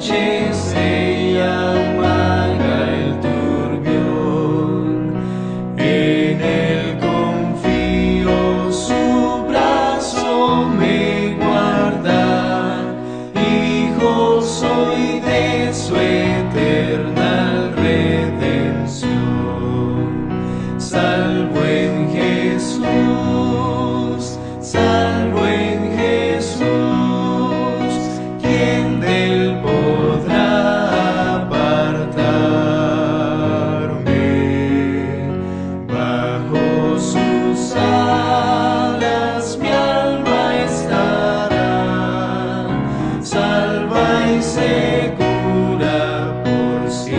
noche se apaga el turbión, en él confío, su brazo me guarda, hijo soy de su eterna redención, salvo en Jesús, salvo en Jesús, ¿quién de él podrá apartarme? Bajo sus alas mi alma estará, salva y segura por siempre.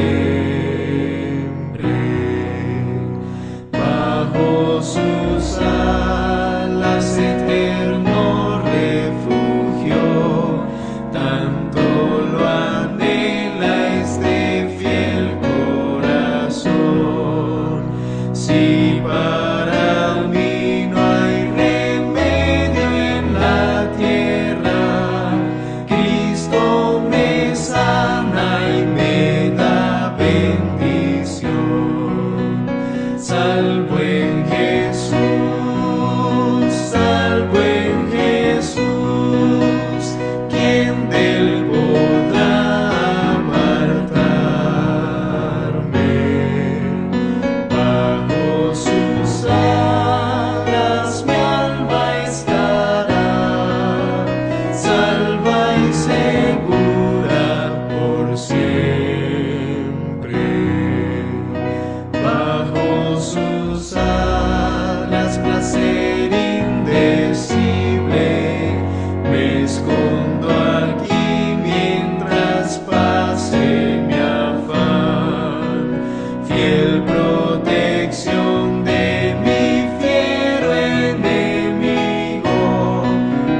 Bajo sus alas eterno refugio, tanto lo anhela este fiel corazón. Si para mí no hay remedio en la tierra, Cristo me sana y me da bendición. Salvo en Jesús, salvo en Jesús, ¿quién de él podrá apartarme? Bajo sus alas mi alma estará, salva y segura por siempre. Bajo sus alas placer indecible, me escondo aquí mientras pase mi afán, fiel protección de mi fiero enemigo,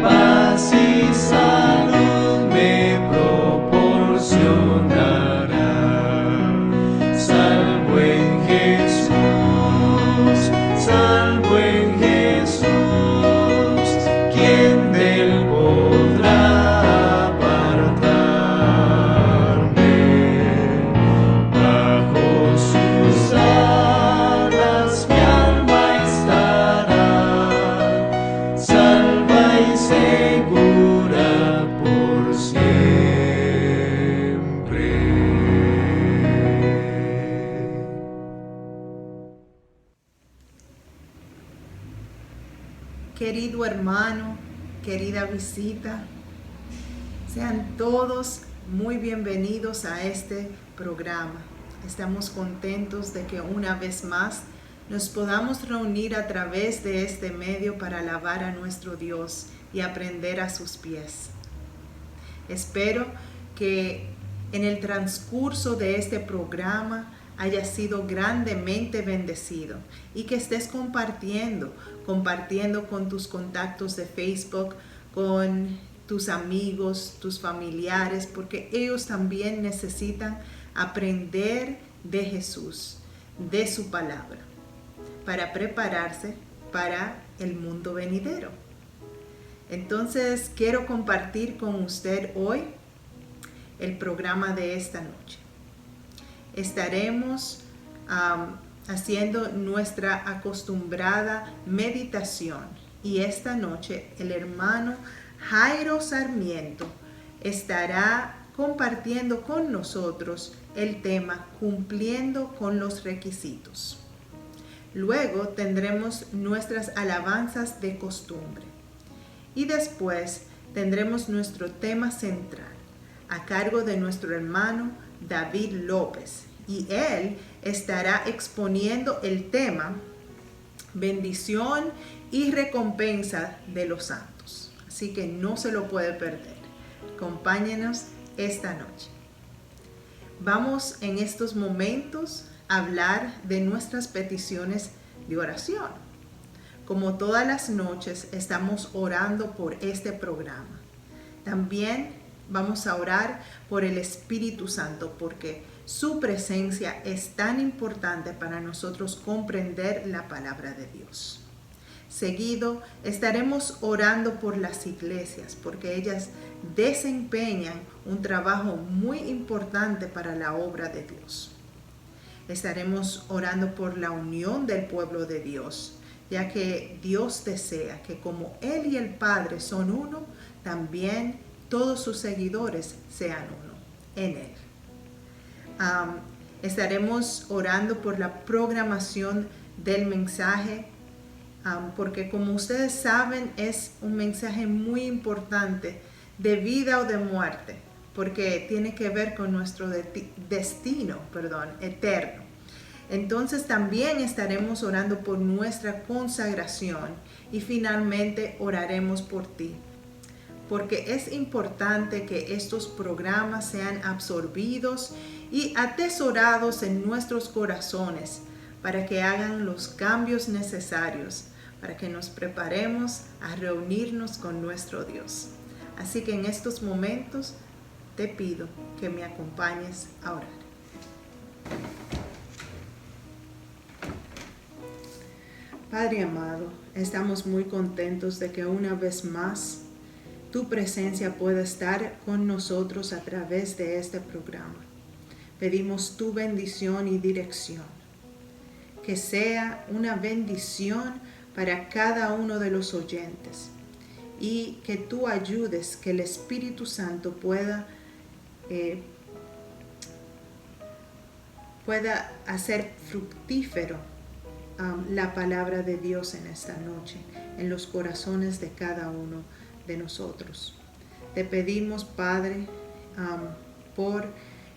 paz y salud me proporcionará. Salvo en Jesús, salvo en Jesús, ¿quién de él podrá apartarme? Bajo sus alas mi alma estará, salva y segura por siempre. Querido hermano, querida visita, sean todos muy bienvenidos a este programa. Estamos contentos de que una vez más nos podamos reunir a través de este medio para alabar a nuestro Dios y aprender a sus pies. Espero que en el transcurso de este programa hayas sido grandemente bendecido y que estés compartiendo con tus contactos de Facebook, con tus amigos, tus familiares, porque ellos también necesitan aprender de Jesús, de su palabra, para prepararse para el mundo venidero. Entonces quiero compartir con usted hoy el programa de esta noche. Estaremos haciendo nuestra acostumbrada meditación y esta noche el hermano Jairo Sarmiento estará compartiendo con nosotros el tema cumpliendo con los requisitos. Luego tendremos nuestras alabanzas de costumbre y después tendremos nuestro tema central a cargo de nuestro hermano David López, y él estará exponiendo el tema bendición y recompensa de los santos. Así que no se lo puede perder. Acompáñenos esta noche. Vamos en estos momentos a hablar de nuestras peticiones de oración. Como todas las noches estamos orando por este programa. También vamos a orar por el Espíritu Santo porque su presencia es tan importante para nosotros comprender la palabra de Dios. Seguido, estaremos orando por las iglesias, porque ellas desempeñan un trabajo muy importante para la obra de Dios. Estaremos orando por la unión del pueblo de Dios, ya que Dios desea que como Él y el Padre son uno, también todos sus seguidores sean uno en Él. Estaremos orando por la programación del mensaje, porque como ustedes saben es un mensaje muy importante de vida o de muerte, porque tiene que ver con nuestro destino eterno. Entonces también estaremos orando por nuestra consagración y finalmente oraremos por ti, porque es importante que estos programas sean absorbidos y atesorados en nuestros corazones para que hagan los cambios necesarios, para que nos preparemos a reunirnos con nuestro Dios. Así que en estos momentos te pido que me acompañes a orar. Padre amado, estamos muy contentos de que una vez más tu presencia pueda estar con nosotros a través de este programa. Pedimos tu bendición y dirección, que sea una bendición para cada uno de los oyentes y que tú ayudes que el Espíritu Santo pueda hacer fructífero la palabra de Dios en esta noche, en los corazones de cada uno de nosotros. Te pedimos, Padre, por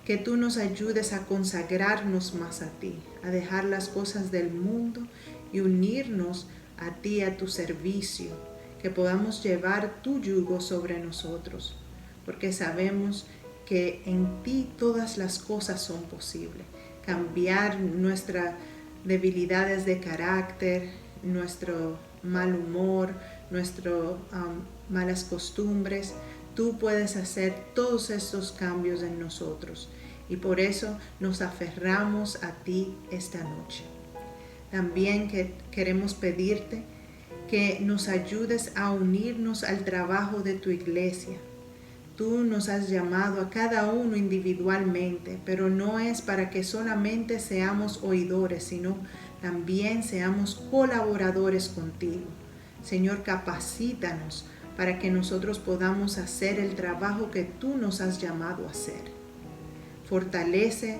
que tú nos ayudes a consagrarnos más a ti, a dejar las cosas del mundo y unirnos a ti, a tu servicio, que podamos llevar tu yugo sobre nosotros, porque sabemos que en ti todas las cosas son posibles. Cambiar nuestras debilidades de carácter, nuestro mal humor, nuestras malas costumbres. Tú puedes hacer todos estos cambios en nosotros y por eso nos aferramos a ti esta noche. También queremos pedirte que nos ayudes a unirnos al trabajo de tu iglesia. Tú nos has llamado a cada uno individualmente, pero no es para que solamente seamos oidores, sino también seamos colaboradores contigo. Señor, capacítanos para que nosotros podamos hacer el trabajo que tú nos has llamado a hacer. Fortalece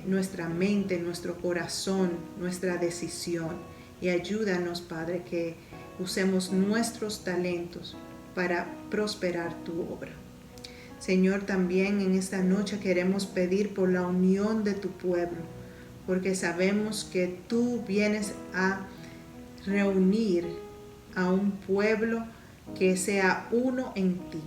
nuestra mente, nuestro corazón, nuestra decisión y ayúdanos, Padre, que usemos nuestros talentos para prosperar tu obra. Señor, también en esta noche queremos pedir por la unión de tu pueblo, porque sabemos que tú vienes a reunir a un pueblo que sea uno en ti.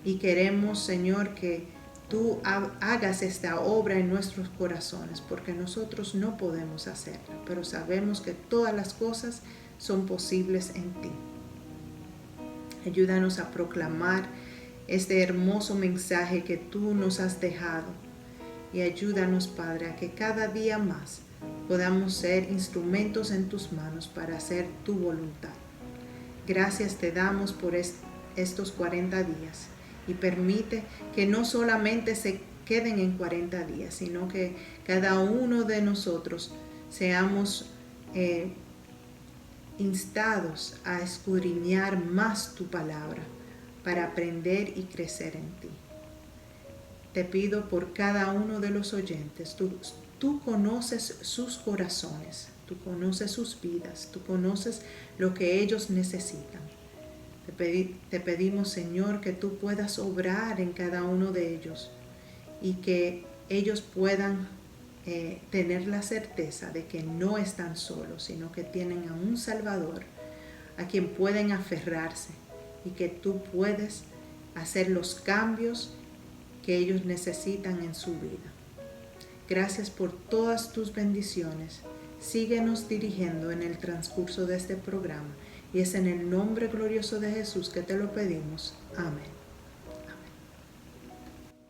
Y queremos, Señor, que tú hagas esta obra en nuestros corazones, porque nosotros no podemos hacerla, pero sabemos que todas las cosas son posibles en ti. Ayúdanos a proclamar este hermoso mensaje que tú nos has dejado y ayúdanos, Padre, a que cada día más podamos ser instrumentos en tus manos para hacer tu voluntad. Gracias te damos por estos 40 días y permite que no solamente se queden en 40 días, sino que cada uno de nosotros seamos instados a escudriñar más tu palabra para aprender y crecer en ti. Te pido por cada uno de los oyentes, tú conoces sus corazones, tú conoces sus vidas, tú conoces lo que ellos necesitan. Te pedimos, Señor, que tú puedas obrar en cada uno de ellos y que ellos puedan tener la certeza de que no están solos, sino que tienen a un Salvador a quien pueden aferrarse y que tú puedes hacer los cambios que ellos necesitan en su vida. Gracias por todas tus bendiciones. Síguenos dirigiendo en el transcurso de este programa y es en el nombre glorioso de Jesús que te lo pedimos. Amén. Amén.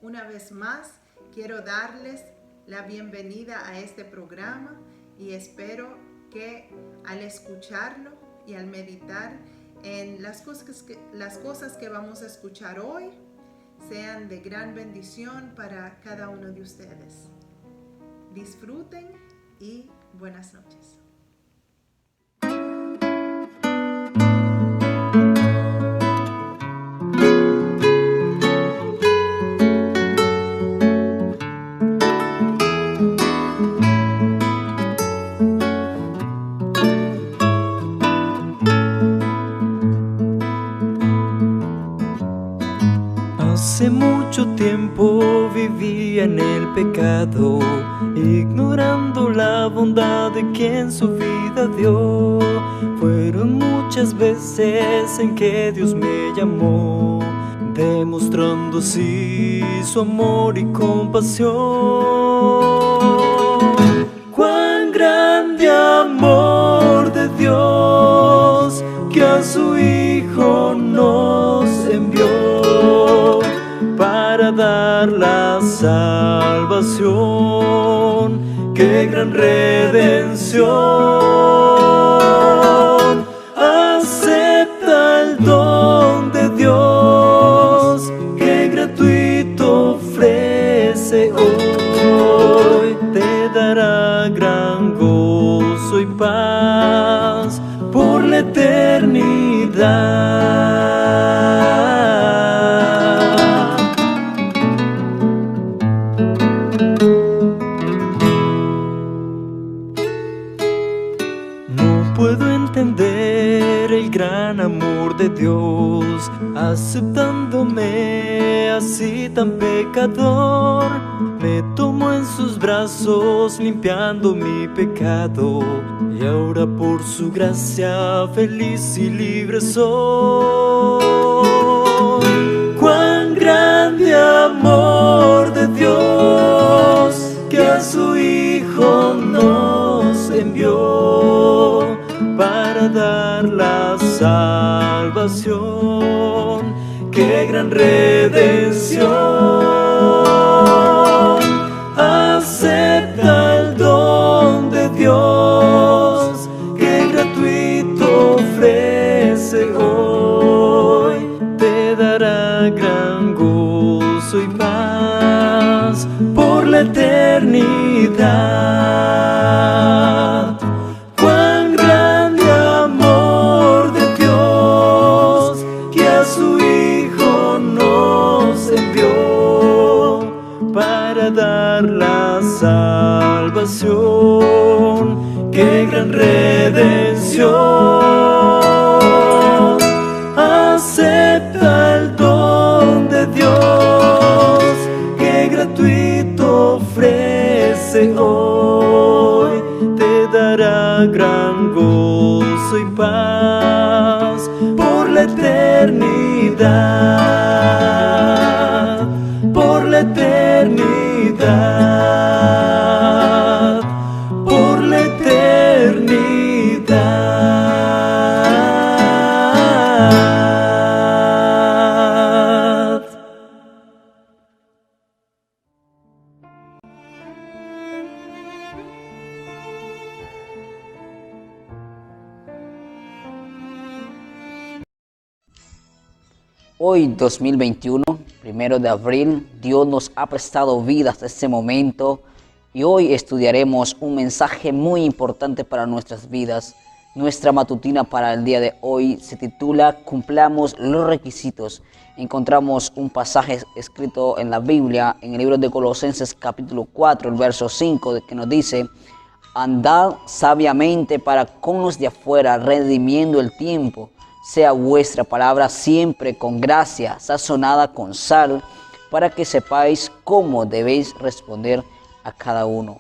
Una vez más, quiero darles la bienvenida a este programa y espero que al escucharlo y al meditar en las cosas que vamos a escuchar hoy sean de gran bendición para cada uno de ustedes. Disfruten y buenas noches. Hace mucho tiempo vivía en el pecado, ignorando la bondad de quien su vida dio. Fueron muchas veces en que Dios me llamó, demostrando así su amor y compasión. Cuán grande amor de Dios, que a su Hijo nos envió para dar la salvación. ¡Qué gran redención! Acepta el don de Dios, que gratuito ofrece hoy. Te dará gran gozo y paz por la eternidad. Puedo entender el gran amor de Dios, aceptándome así tan pecador. Me tomó en sus brazos, limpiando mi pecado, y ahora por su gracia feliz y libre soy. Cuán grande amor de Dios, que a su Hijo nos envió para dar la salvación. ¡Qué gran redención! Acepta el don de Dios, que gratuito ofrece hoy. Te dará gran gozo y paz por la eternidad. Dar la salvación, qué gran redención. Acepta el don de Dios, que gratuito ofrece hoy. Te dará gran gozo y paz por la eternidad, por la eternidad. Por la eternidad. Hoy, 2021, 1 de abril, Dios nos ha prestado vida hasta este momento y hoy estudiaremos un mensaje muy importante para nuestras vidas. Nuestra matutina para el día de hoy se titula Cumplamos los requisitos. Encontramos un pasaje escrito en la Biblia, en el libro de Colosenses capítulo 4, el verso 5, que nos dice: andad sabiamente para con los de afuera, redimiendo el tiempo. Sea vuestra palabra siempre con gracia, sazonada con sal, para que sepáis cómo debéis responder a cada uno.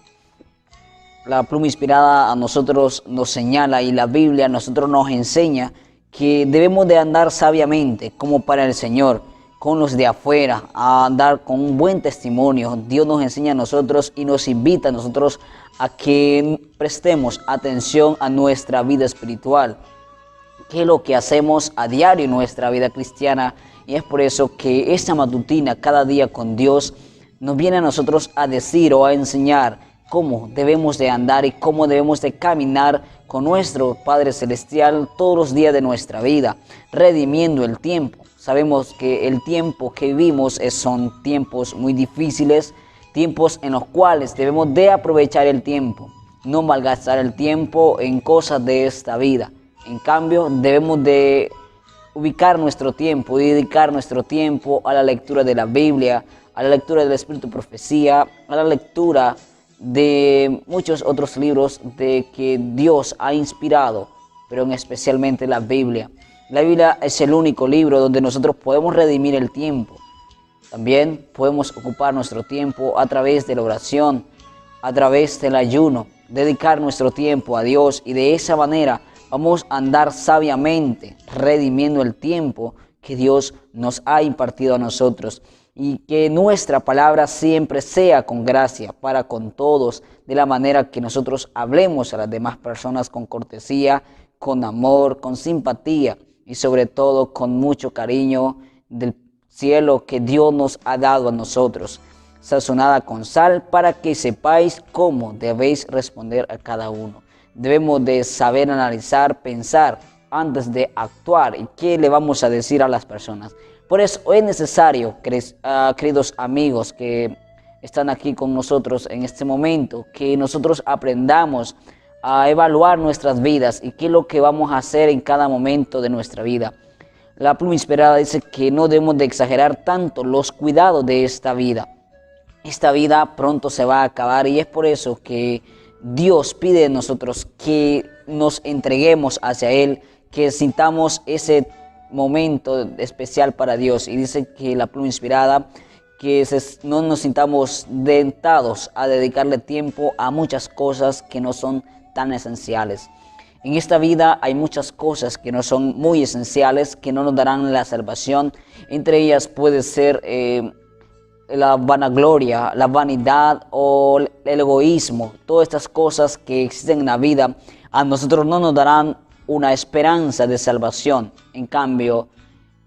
La pluma inspirada a nosotros nos señala, y la Biblia a nosotros nos enseña que debemos de andar sabiamente como para el Señor, con los de afuera, a andar con un buen testimonio. Dios nos enseña a nosotros y nos invita a nosotros a que prestemos atención a nuestra vida espiritual, que es lo que hacemos a diario en nuestra vida cristiana. Y es por eso que esta matutina, cada día con Dios, nos viene a nosotros a decir o a enseñar cómo debemos de andar y cómo debemos de caminar con nuestro Padre Celestial todos los días de nuestra vida, redimiendo el tiempo. Sabemos que el tiempo que vivimos son tiempos muy difíciles, tiempos en los cuales debemos de aprovechar el tiempo, no malgastar el tiempo en cosas de esta vida. En cambio, debemos de ubicar nuestro tiempo y dedicar nuestro tiempo a la lectura de la Biblia, a la lectura del Espíritu de Profecía, a la lectura de muchos otros libros de que Dios ha inspirado, pero especialmente la Biblia. La Biblia es el único libro donde nosotros podemos redimir el tiempo. También podemos ocupar nuestro tiempo a través de la oración, a través del ayuno, dedicar nuestro tiempo a Dios y de esa manera vamos a andar sabiamente, redimiendo el tiempo que Dios nos ha impartido a nosotros. Y que nuestra palabra siempre sea con gracia para con todos, de la manera que nosotros hablemos a las demás personas con cortesía, con amor, con simpatía y sobre todo con mucho cariño del cielo que Dios nos ha dado a nosotros, sazonada con sal para que sepáis cómo debéis responder a cada uno. Debemos de saber analizar, pensar antes de actuar y qué le vamos a decir a las personas. Por eso es necesario, queridos amigos que están aquí con nosotros en este momento, que nosotros aprendamos a evaluar nuestras vidas y qué es lo que vamos a hacer en cada momento de nuestra vida. La Pluma Inspirada dice que no debemos de exagerar tanto los cuidados de esta vida. Esta vida pronto se va a acabar y es por eso que Dios pide de nosotros que nos entreguemos hacia Él, que sintamos ese momento especial para Dios. Y dice que la Pluma Inspirada, que no nos sintamos tentados a dedicarle tiempo a muchas cosas que no son tan esenciales. En esta vida hay muchas cosas que no son muy esenciales, que no nos darán la salvación. Entre ellas puede ser la vanagloria, la vanidad o el egoísmo. Todas estas cosas que existen en la vida a nosotros no nos darán una esperanza de salvación. En cambio,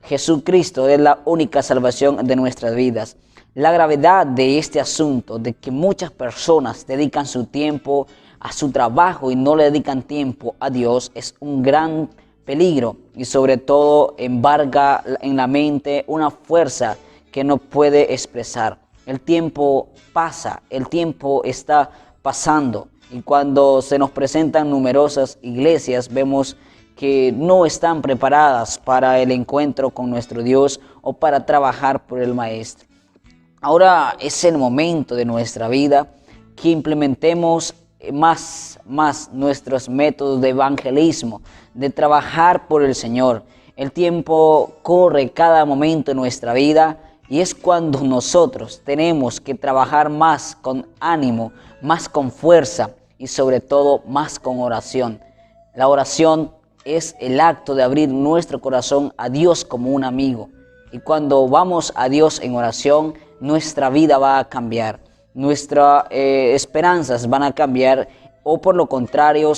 Jesucristo es la única salvación de nuestras vidas. La gravedad de este asunto, de que muchas personas dedican su tiempo a su trabajo y no le dedican tiempo a Dios, es un gran peligro y sobre todo embarga en la mente una fuerza que no puede expresar. El tiempo pasa, el tiempo está pasando y cuando se nos presentan numerosas iglesias vemos que no están preparadas para el encuentro con nuestro Dios o para trabajar por el Maestro. Ahora es el momento de nuestra vida que implementemos más nuestros métodos de evangelismo, de trabajar por el Señor. El tiempo corre cada momento de nuestra vida y es cuando nosotros tenemos que trabajar más con ánimo, más con fuerza y sobre todo más con oración. La oración es el acto de abrir nuestro corazón a Dios como un amigo. Y cuando vamos a Dios en oración, nuestra vida va a cambiar. Nuestras esperanzas van a cambiar o por lo contrario,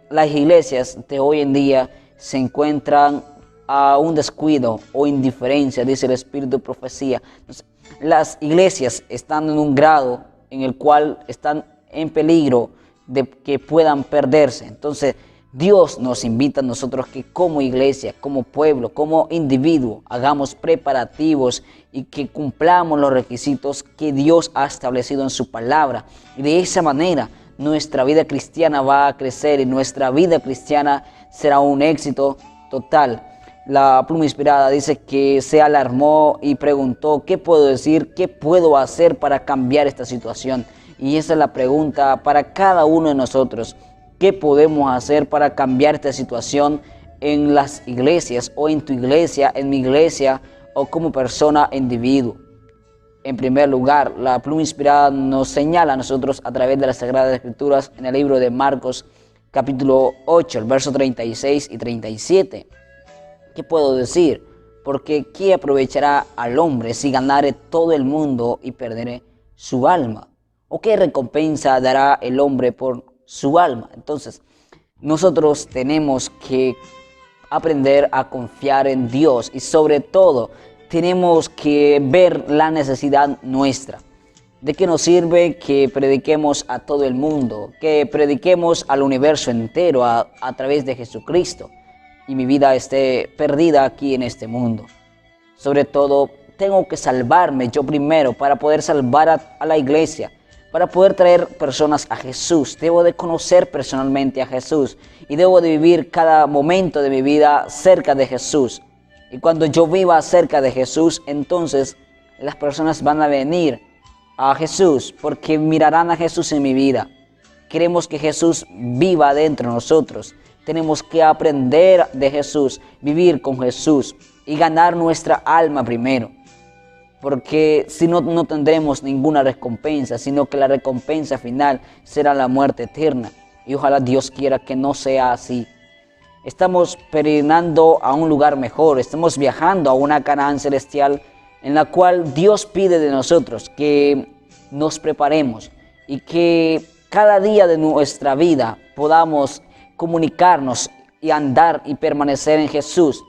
las iglesias de hoy en día se encuentran a un descuido o indiferencia, dice el Espíritu de Profecía. Entonces, las iglesias están en un grado en el cual están en peligro de que puedan perderse. Entonces, Dios nos invita a nosotros que como iglesia, como pueblo, como individuo, hagamos preparativos y que cumplamos los requisitos que Dios ha establecido en su palabra. Y de esa manera nuestra vida cristiana va a crecer y nuestra vida cristiana será un éxito total. La Pluma Inspirada dice que se alarmó y preguntó: ¿qué puedo decir? ¿Qué puedo hacer para cambiar esta situación? Y esa es la pregunta para cada uno de nosotros. ¿Qué podemos hacer para cambiar esta situación en las iglesias o en tu iglesia, en mi iglesia o como persona, individuo? En primer lugar, la Pluma Inspirada nos señala a nosotros a través de las Sagradas Escrituras en el libro de Marcos, capítulo 8, el verso 36 y 37. ¿Qué puedo decir? Porque ¿qué aprovechará al hombre si ganare todo el mundo y perderé su alma? ¿O qué recompensa dará el hombre por su alma? Entonces, nosotros tenemos que aprender a confiar en Dios y sobre todo tenemos que ver la necesidad nuestra. ¿De qué nos sirve que prediquemos a todo el mundo, que prediquemos al universo entero a través de Jesucristo y mi vida esté perdida aquí en este mundo? Sobre todo, tengo que salvarme yo primero para poder salvar a la iglesia, para poder traer personas a Jesús. Debo de conocer personalmente a Jesús y debo de vivir cada momento de mi vida cerca de Jesús. Y cuando yo viva cerca de Jesús, entonces las personas van a venir a Jesús porque mirarán a Jesús en mi vida. Queremos que Jesús viva dentro de nosotros. Tenemos que aprender de Jesús, vivir con Jesús y ganar nuestra alma primero. Porque si no, no tendremos ninguna recompensa, sino que la recompensa final será la muerte eterna. Y ojalá Dios quiera que no sea así. Estamos peregrinando a un lugar mejor, estamos viajando a una Canaán celestial en la cual Dios pide de nosotros que nos preparemos y que cada día de nuestra vida podamos comunicarnos y andar y permanecer en Jesús.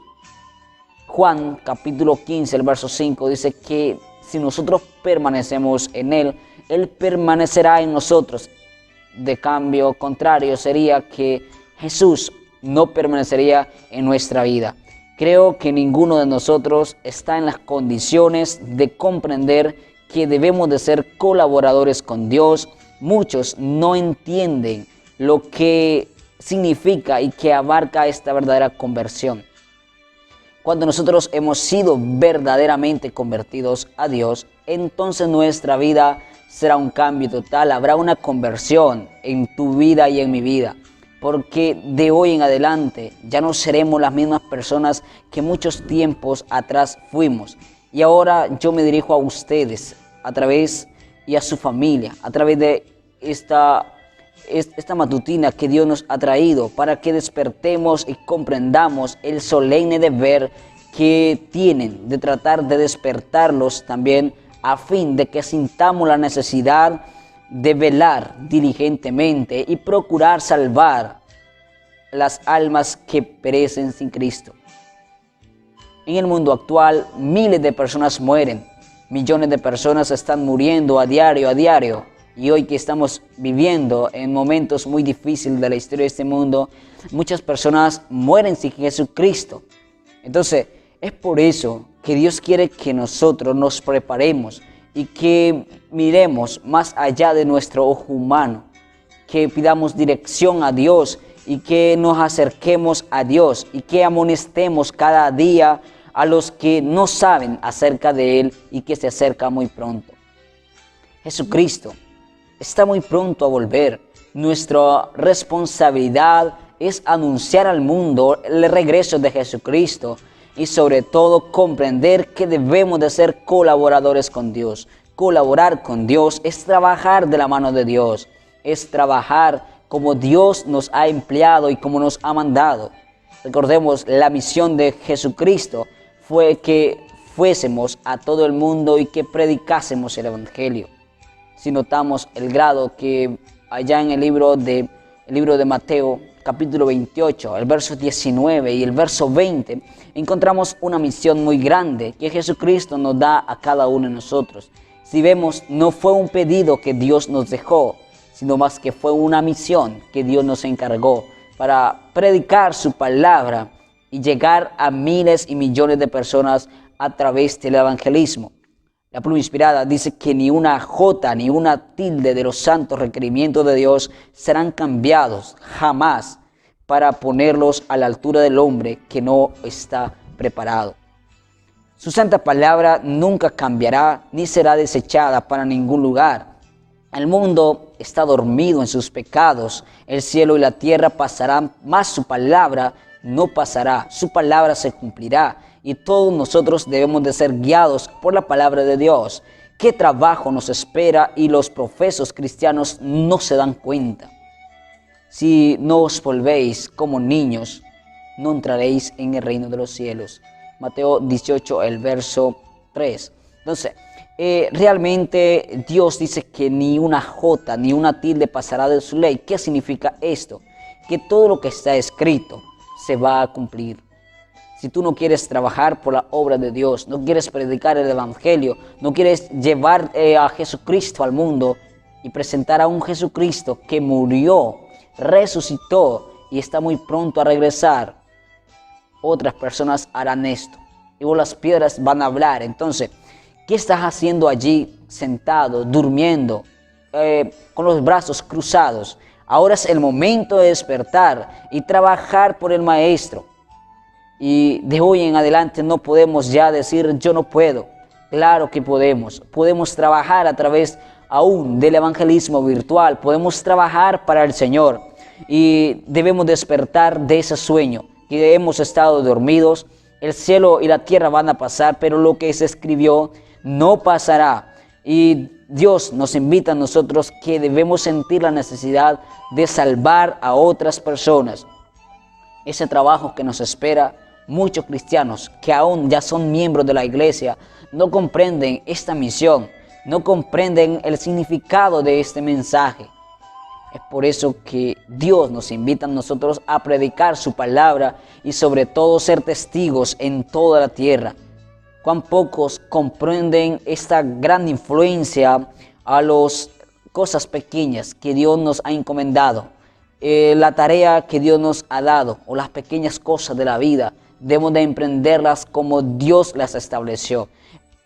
Juan capítulo 15, el verso 5 dice que si nosotros permanecemos en Él, Él permanecerá en nosotros. De cambio contrario sería que Jesús no permanecería en nuestra vida. Creo que ninguno de nosotros está en las condiciones de comprender que debemos de ser colaboradores con Dios. Muchos no entienden lo que significa y que abarca esta verdadera conversión. Cuando nosotros hemos sido verdaderamente convertidos a Dios, entonces nuestra vida será un cambio total. Habrá una conversión en tu vida y en mi vida. Porque de hoy en adelante ya no seremos las mismas personas que muchos tiempos atrás fuimos. Y ahora yo me dirijo a ustedes a través y a su familia, a través de esta matutina que Dios nos ha traído para que despertemos y comprendamos el solemne deber que tienen de tratar de despertarlos también a fin de que sintamos la necesidad de velar diligentemente y procurar salvar las almas que perecen sin Cristo. En el mundo actual, miles de personas mueren, millones de personas están muriendo a diario. Y hoy que estamos viviendo en momentos muy difíciles de la historia de este mundo, muchas personas mueren sin Jesucristo. Entonces, es por eso que Dios quiere que nosotros nos preparemos y que miremos más allá de nuestro ojo humano, que pidamos dirección a Dios y que nos acerquemos a Dios y que amonestemos cada día a los que no saben acerca de Él y que se acerca muy pronto. Jesucristo está muy pronto a volver. Nuestra responsabilidad es anunciar al mundo el regreso de Jesucristo y sobre todo comprender que debemos de ser colaboradores con Dios. Colaborar con Dios es trabajar de la mano de Dios, es trabajar como Dios nos ha empleado y como nos ha mandado. Recordemos, la misión de Jesucristo fue que fuésemos a todo el mundo y que predicásemos el Evangelio. Si notamos el grado que allá en el libro de Mateo, capítulo 28, el verso 19 y el verso 20, encontramos una misión muy grande que Jesucristo nos da a cada uno de nosotros. Si vemos, no fue un pedido que Dios nos dejó, sino más que fue una misión que Dios nos encargó para predicar su palabra y llegar a miles y millones de personas a través del evangelismo. La pluma inspirada dice que ni una jota ni una tilde de los santos requerimientos de Dios serán cambiados jamás para ponerlos a la altura del hombre que no está preparado. Su santa palabra nunca cambiará ni será desechada para ningún lugar. El mundo está dormido en sus pecados. El cielo y la tierra pasarán, mas su palabra no pasará. Su palabra se cumplirá. Y todos nosotros debemos de ser guiados por la palabra de Dios. ¿Qué trabajo nos espera? Y los profesos cristianos no se dan cuenta. Si no os volvéis como niños, no entraréis en el reino de los cielos. Mateo 18, el verso 3. Entonces, realmente Dios dice que ni una jota ni una tilde pasará de su ley. ¿Qué significa esto? Que todo lo que está escrito se va a cumplir. Si tú no quieres trabajar por la obra de Dios, no quieres predicar el Evangelio, no quieres llevar a Jesucristo al mundo y presentar a un Jesucristo que murió, resucitó y está muy pronto a regresar, otras personas harán esto. Y las piedras van a hablar. Entonces, ¿qué estás haciendo allí sentado, durmiendo, con los brazos cruzados? Ahora es el momento de despertar y trabajar por el Maestro. Y de hoy en adelante no podemos ya decir yo no puedo. Claro que podemos. Podemos trabajar a través aún del evangelismo virtual. Podemos trabajar para el Señor. Y debemos despertar de ese sueño que hemos estado dormidos. El cielo y la tierra van a pasar, pero lo que se escribió no pasará. Y Dios nos invita a nosotros que debemos sentir la necesidad de salvar a otras personas. Ese trabajo que nos espera, muchos cristianos que aún ya son miembros de la iglesia no comprenden esta misión, no comprenden el significado de este mensaje. Es por eso que Dios nos invita a nosotros a predicar su palabra y sobre todo ser testigos en toda la tierra. Cuán pocos comprenden esta gran influencia a las cosas pequeñas que Dios nos ha encomendado. La tarea que Dios nos ha dado o las pequeñas cosas de la vida, debemos de emprenderlas como Dios las estableció.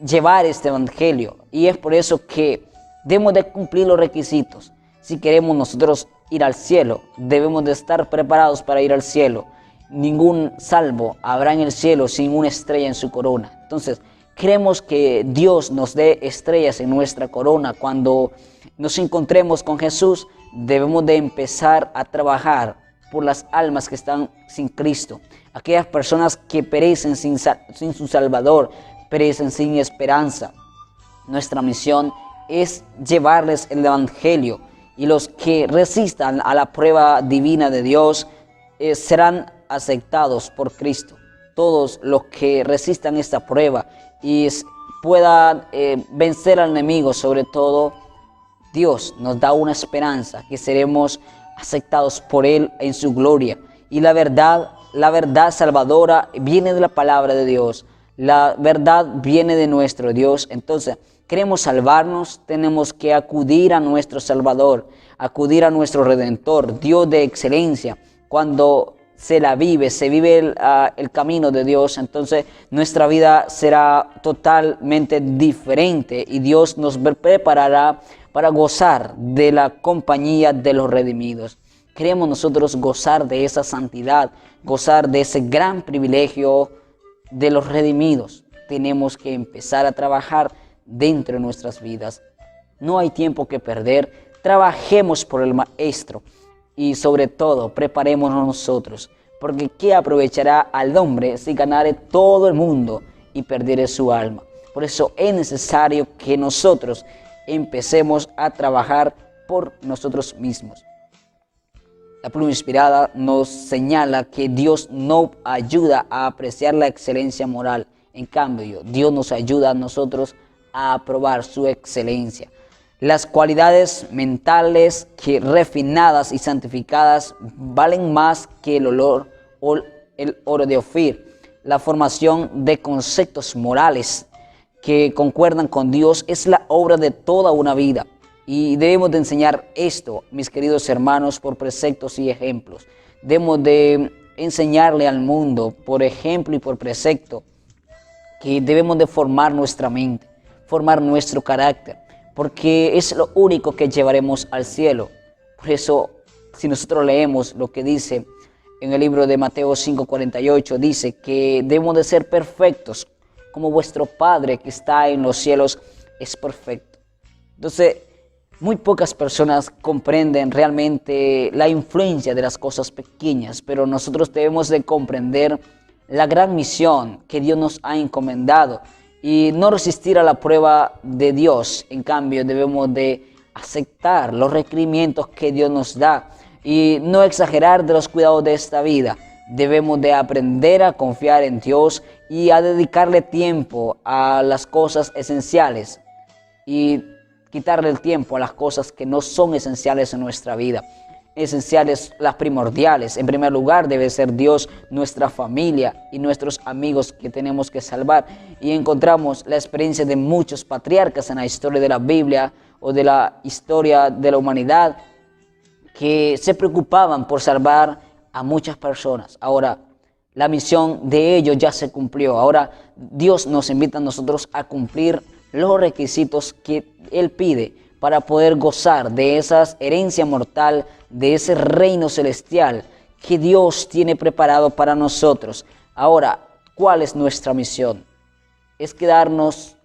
Llevar este evangelio. Y es por eso que debemos de cumplir los requisitos. Si queremos nosotros ir al cielo, debemos de estar preparados para ir al cielo. Ningún salvo habrá en el cielo sin una estrella en su corona. Entonces, queremos que Dios nos dé estrellas en nuestra corona. Cuando nos encontremos con Jesús, debemos de empezar a trabajar por las almas que están sin Cristo. Aquellas personas que perecen sin su Salvador, perecen sin esperanza. Nuestra misión es llevarles el evangelio. Y los que resistan a la prueba divina de Dios serán aceptados por Cristo. Todos los que resistan esta prueba y puedan vencer al enemigo, sobre todo, Dios nos da una esperanza que seremos aceptados por Él en su gloria. Y la verdad salvadora viene de la palabra de Dios. La verdad viene de nuestro Dios. Entonces, queremos salvarnos, tenemos que acudir a nuestro Salvador, acudir a nuestro Redentor, Dios de excelencia. Cuando se vive el camino de Dios, entonces nuestra vida será totalmente diferente y Dios nos preparará para gozar de la compañía de los redimidos. Queremos nosotros gozar de esa santidad, gozar de ese gran privilegio de los redimidos. Tenemos que empezar a trabajar dentro de nuestras vidas. No hay tiempo que perder. Trabajemos por el Maestro y sobre todo preparémonos nosotros, porque ¿qué aprovechará al hombre si ganare todo el mundo y perdiere su alma? Por eso es necesario que nosotros empecemos a trabajar por nosotros mismos. La pluma inspirada nos señala que Dios no ayuda a apreciar la excelencia moral. En cambio, Dios nos ayuda a nosotros a aprobar su excelencia. Las cualidades mentales que refinadas y santificadas valen más que el oro de Ofir. La formación de conceptos morales que concuerdan con Dios es la obra de toda una vida. Y debemos de enseñar esto, mis queridos hermanos, por preceptos y ejemplos. Debemos de enseñarle al mundo, por ejemplo y por precepto, que debemos de formar nuestra mente, formar nuestro carácter, porque es lo único que llevaremos al cielo. Por eso, si nosotros leemos lo que dice en el libro de Mateo 5:48, dice que debemos de ser perfectos, como vuestro Padre que está en los cielos es perfecto. Entonces, muy pocas personas comprenden realmente la influencia de las cosas pequeñas, pero nosotros debemos de comprender la gran misión que Dios nos ha encomendado y no resistir a la prueba de Dios. En cambio, debemos de aceptar los requerimientos que Dios nos da y no exagerar de los cuidados de esta vida. Debemos de aprender a confiar en Dios y a dedicarle tiempo a las cosas esenciales y quitarle el tiempo a las cosas que no son esenciales en nuestra vida. esenciales, las primordiales. En primer lugar debe ser Dios, nuestra familia y nuestros amigos que tenemos que salvar. Y encontramos la experiencia de muchos patriarcas en la historia de la Biblia o de la historia de la humanidad que se preocupaban por salvar a muchas personas. Ahora, la misión de ellos ya se cumplió. Ahora Dios nos invita a nosotros a cumplir los requisitos que Él pide para poder gozar de esa herencia mortal, de ese reino celestial que Dios tiene preparado para nosotros. Ahora, ¿cuál es nuestra misión? ¿Es quedarnos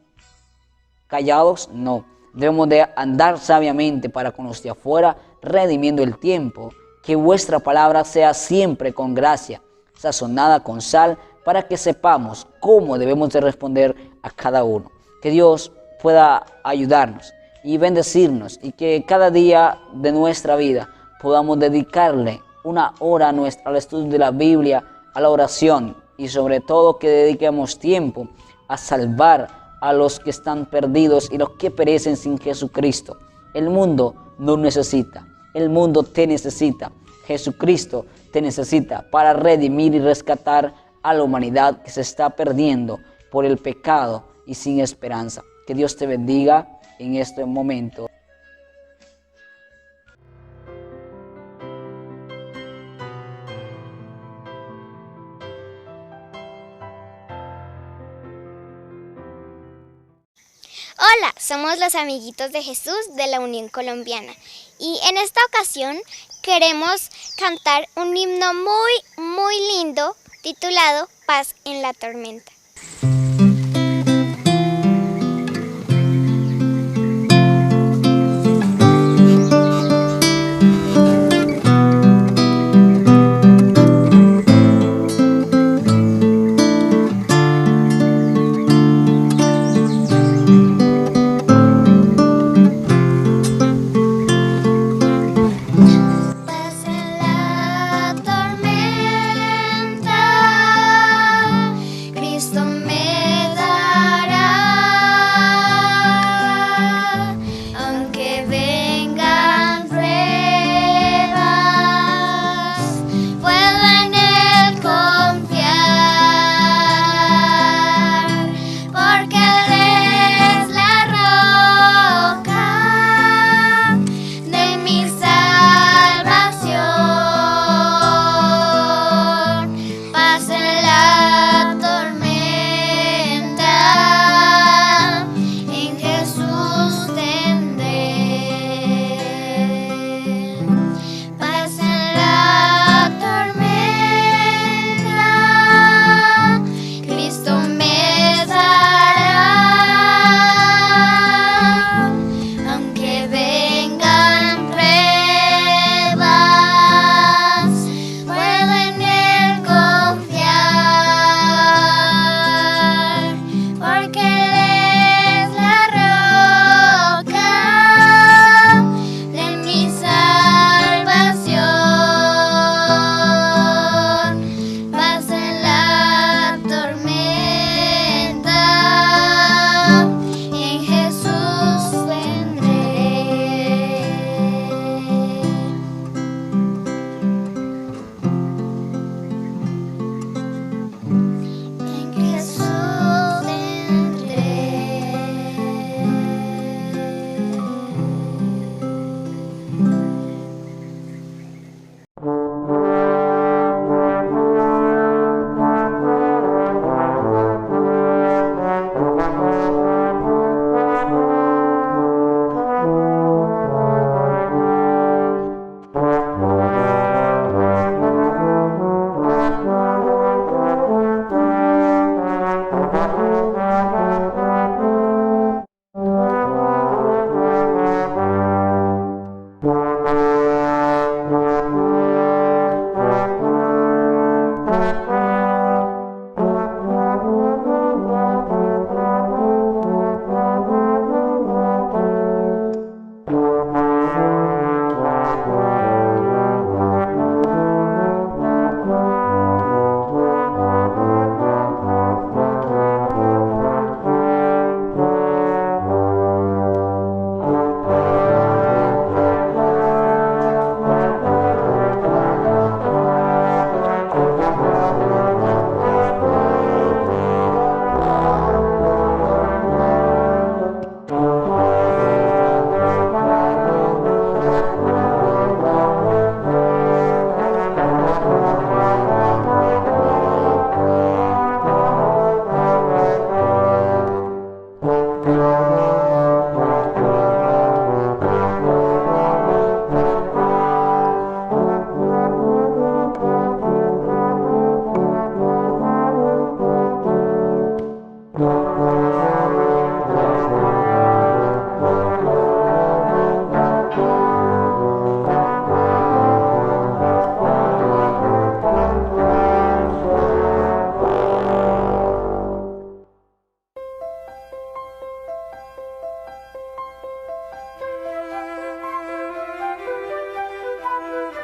callados? No. Debemos de andar sabiamente para con los de afuera, redimiendo el tiempo. Que vuestra palabra sea siempre con gracia, sazonada con sal, para que sepamos cómo debemos de responder a cada uno. Que Dios pueda ayudarnos y bendecirnos, y que cada día de nuestra vida podamos dedicarle una hora al estudio de la Biblia, a la oración, y sobre todo que dediquemos tiempo a salvar a los que están perdidos y los que perecen sin Jesucristo. El mundo no necesita, el mundo te necesita. Jesucristo te necesita para redimir y rescatar a la humanidad que se está perdiendo por el pecado y sin esperanza. Que Dios te bendiga en este momento. Hola, somos los amiguitos de Jesús de la Unión Colombiana y en esta ocasión queremos cantar un himno muy lindo titulado Paz en la Tormenta. Cristo me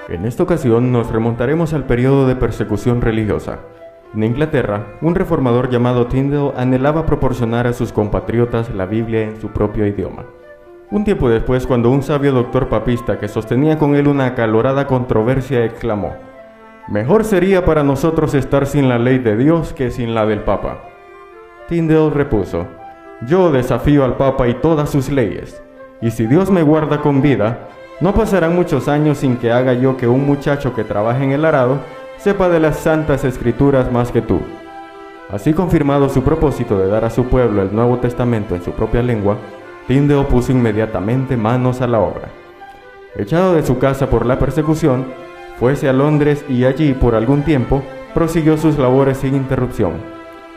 En esta ocasión nos remontaremos al periodo de persecución religiosa. En Inglaterra, un reformador llamado Tyndale anhelaba proporcionar a sus compatriotas la Biblia en su propio idioma. Un tiempo después, cuando un sabio doctor papista que sostenía con él una acalorada controversia exclamó: «Mejor sería para nosotros estar sin la ley de Dios que sin la del Papa». Tyndale repuso: «Yo desafío al Papa y todas sus leyes, y si Dios me guarda con vida, no pasarán muchos años sin que haga yo que un muchacho que trabaje en el arado sepa de las santas escrituras más que tú». Así, confirmado su propósito de dar a su pueblo el Nuevo Testamento en su propia lengua, Tyndale puso inmediatamente manos a la obra. Echado de su casa por la persecución, fuese a Londres y allí, por algún tiempo, prosiguió sus labores sin interrupción.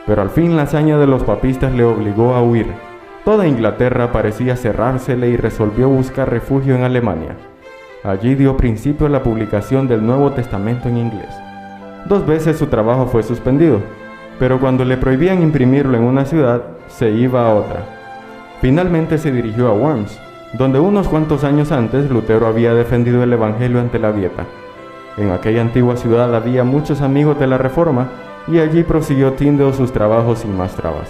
Pero al fin la hazaña de los papistas le obligó a huir. Toda Inglaterra parecía cerrársele y resolvió buscar refugio en Alemania. Allí dio principio a la publicación del Nuevo Testamento en inglés. 2 veces su trabajo fue suspendido, pero cuando le prohibían imprimirlo en una ciudad, se iba a otra. Finalmente se dirigió a Worms, donde unos cuantos años antes Lutero había defendido el Evangelio ante la Dieta. En aquella antigua ciudad había muchos amigos de la Reforma, y allí prosiguió Tyndale sus trabajos sin más trabas.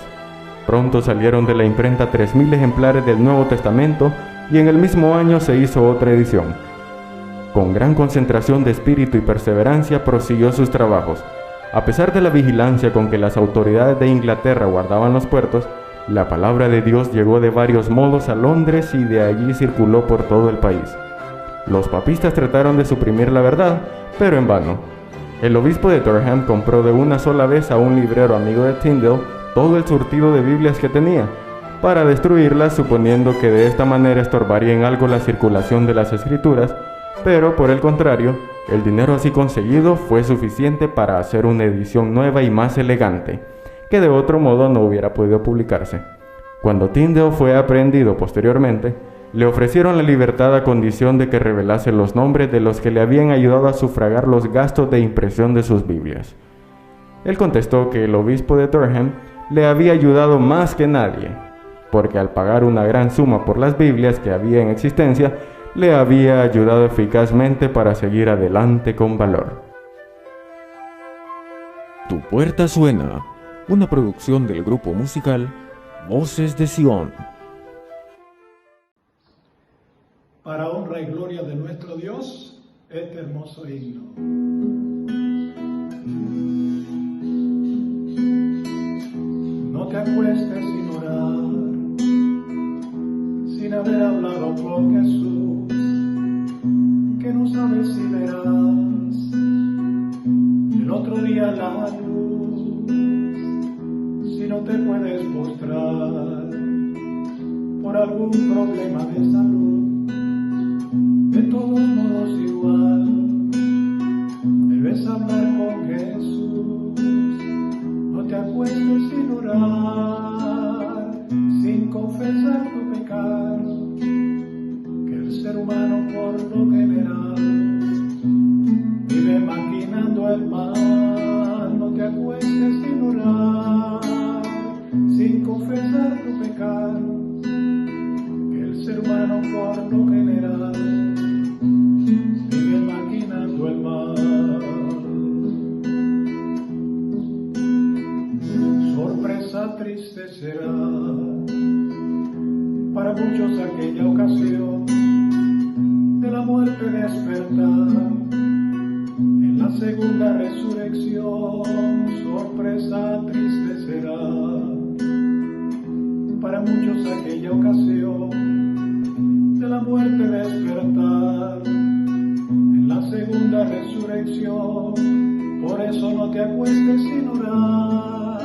Pronto salieron de la imprenta 3.000 ejemplares del Nuevo Testamento, y en el mismo año se hizo otra edición. Con gran concentración de espíritu y perseverancia prosiguió sus trabajos. A pesar de la vigilancia con que las autoridades de Inglaterra guardaban los puertos, la palabra de Dios llegó de varios modos a Londres y de allí circuló por todo el país. Los papistas trataron de suprimir la verdad, pero en vano. El obispo de Durham compró de una sola vez a un librero amigo de Tyndale todo el surtido de Biblias que tenía, para destruirlas, suponiendo que de esta manera estorbaría en algo la circulación de las escrituras, pero por el contrario, el dinero así conseguido fue suficiente para hacer una edición nueva y más elegante, que de otro modo no hubiera podido publicarse. Cuando Tyndale fue aprehendido posteriormente, le ofrecieron la libertad a condición de que revelase los nombres de los que le habían ayudado a sufragar los gastos de impresión de sus Biblias. Él contestó que el obispo de Durham le había ayudado más que nadie, porque al pagar una gran suma por las Biblias que había en existencia, le había ayudado eficazmente para seguir adelante con valor. Tu puerta suena, una producción del grupo musical Voces de Sion. Para honra y gloria de nuestro Dios, este hermoso himno. No te acuestes sin orar, sin haber hablado con Jesús, que no sabes si verás el otro día la luz, si no te puedes mostrar por algún problema de salud. De todos modos igual, debes hablar con Jesús. No te acuestes sin orar, sin confesar tu pecado, que el ser humano por lo general vive maquinando el mal. No te acuestes sin orar, sin confesar tu pecado, que el ser humano por lo general vive maquinando el mal. Sorpresa triste será para muchos aquella ocasión de la muerte despertar en la segunda resurrección. Sorpresa triste será para muchos aquella ocasión de la muerte despertar en la segunda resurrección. Por eso no te acuestes sin orar,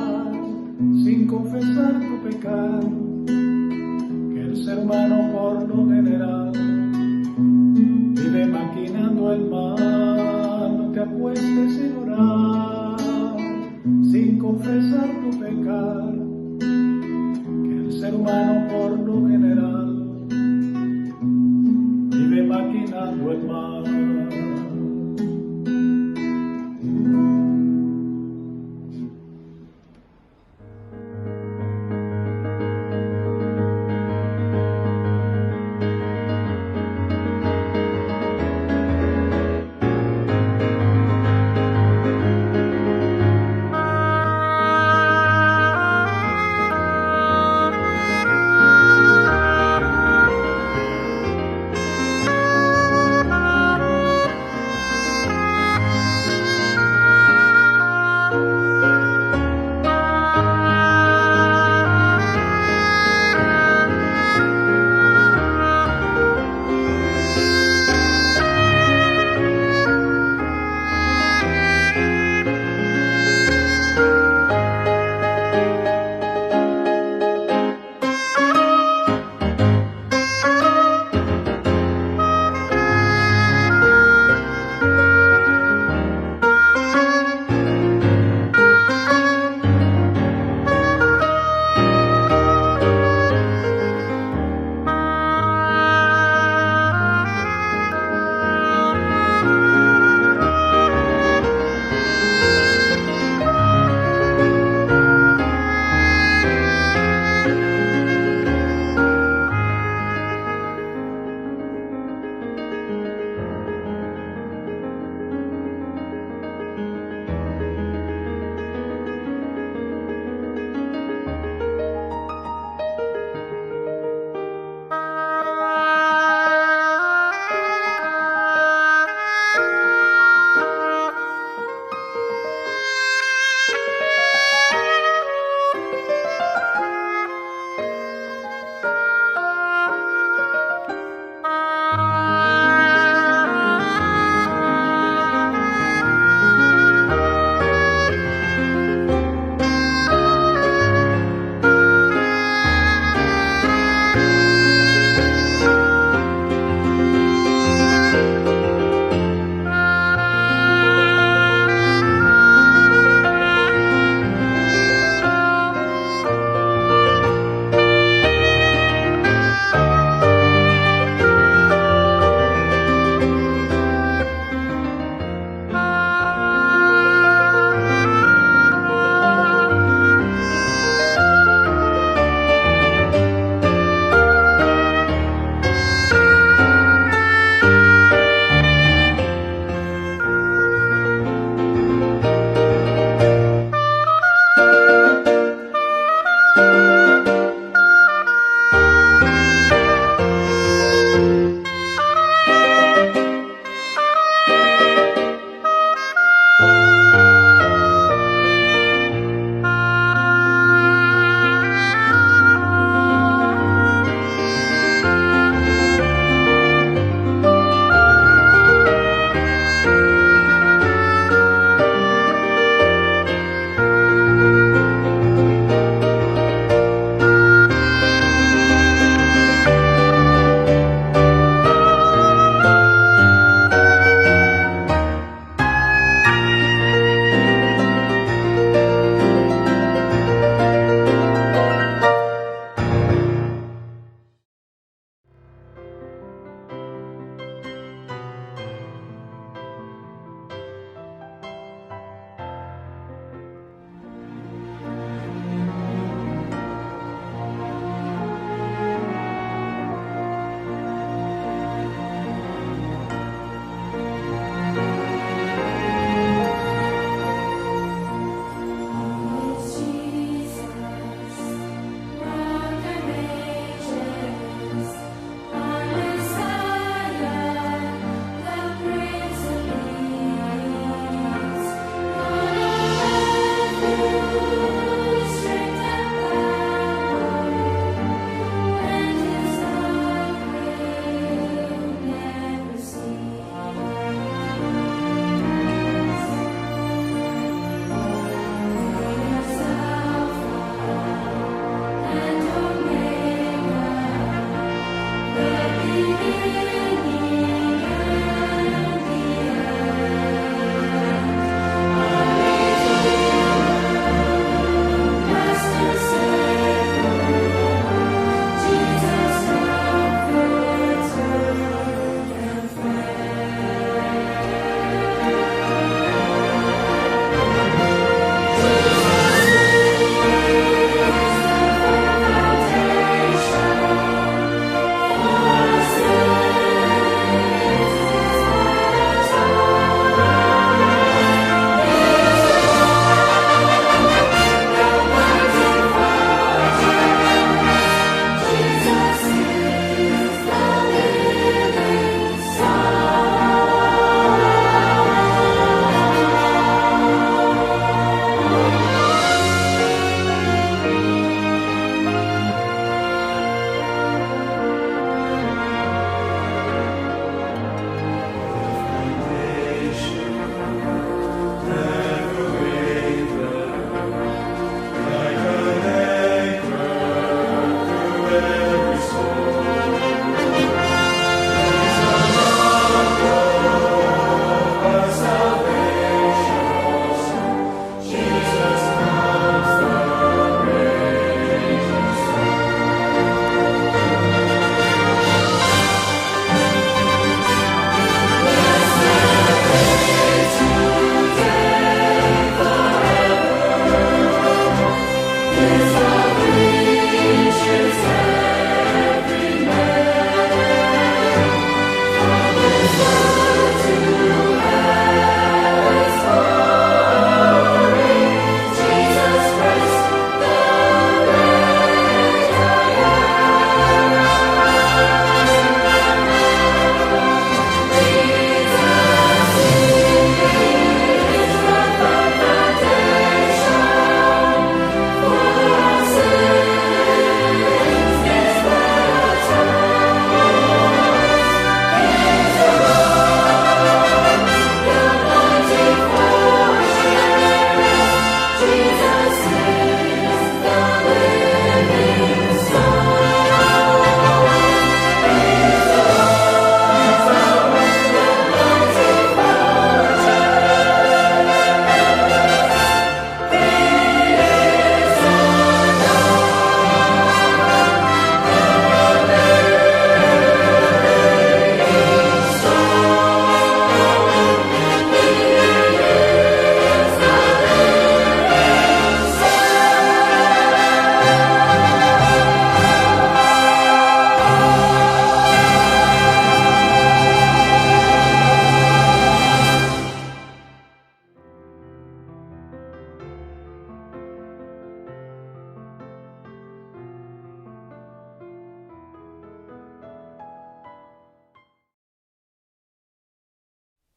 sin confesar tu pecado, que el ser humano por lo general vive maquinando el mal. No te acuestes sin orar, sin confesar tu pecado, que el ser humano por lo general vive maquinando el mal.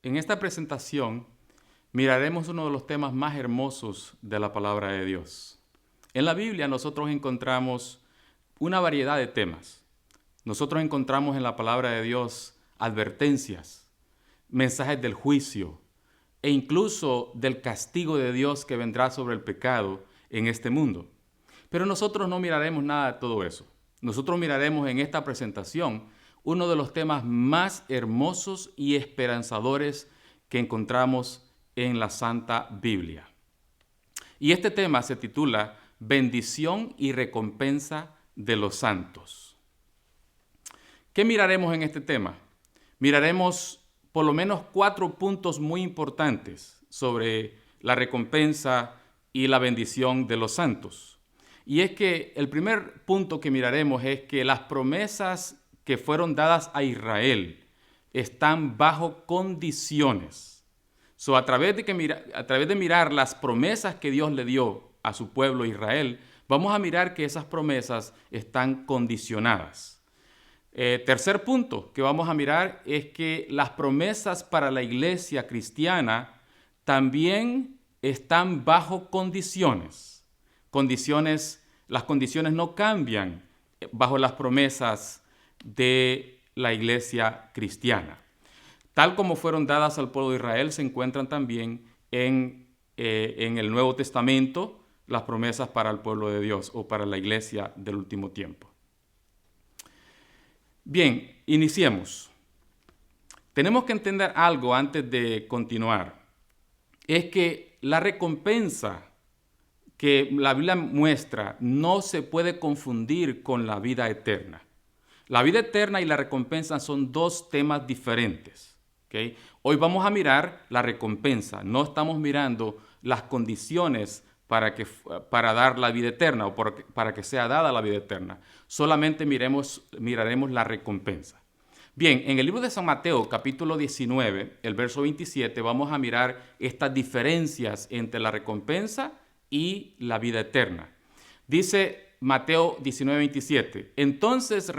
en esta presentación miraremos uno de los temas más hermosos de la palabra de Dios. En la Biblia nosotros encontramos una variedad de temas. Nosotros encontramos en la palabra de Dios advertencias, mensajes del juicio e incluso del castigo de Dios que vendrá sobre el pecado en este mundo. Pero nosotros no miraremos nada de todo eso. Nosotros miraremos en esta presentación uno de los temas más hermosos y esperanzadores que encontramos en la Santa Biblia. Y este tema se titula Bendición y recompensa de los santos. ¿Qué miraremos en este tema? Miraremos por lo menos 4 puntos muy importantes sobre la recompensa y la bendición de los santos. Y es que el primer punto que miraremos es que las promesas que fueron dadas a Israel están bajo condiciones. A través de mirar las promesas que Dios le dio a su pueblo Israel, vamos a mirar que esas promesas están condicionadas. Tercer punto que vamos a mirar es que las promesas para la iglesia cristiana también están bajo condiciones. Las condiciones no cambian bajo las promesas de la iglesia cristiana. Tal como fueron dadas al pueblo de Israel, se encuentran también en el Nuevo Testamento las promesas para el pueblo de Dios o para la iglesia del último tiempo. Bien, iniciemos. Tenemos que entender algo antes de continuar. Es que la recompensa que la Biblia muestra no se puede confundir con la vida eterna. La vida eterna y la recompensa son 2 temas diferentes. ¿Okay? Hoy vamos a mirar la recompensa. No estamos mirando las condiciones para dar la vida eterna o para que sea dada la vida eterna. Solamente miraremos la recompensa. Bien, en el libro de San Mateo, capítulo 19, el verso 27, vamos a mirar estas diferencias entre la recompensa y la vida eterna. Dice Mateo 19, 27, entonces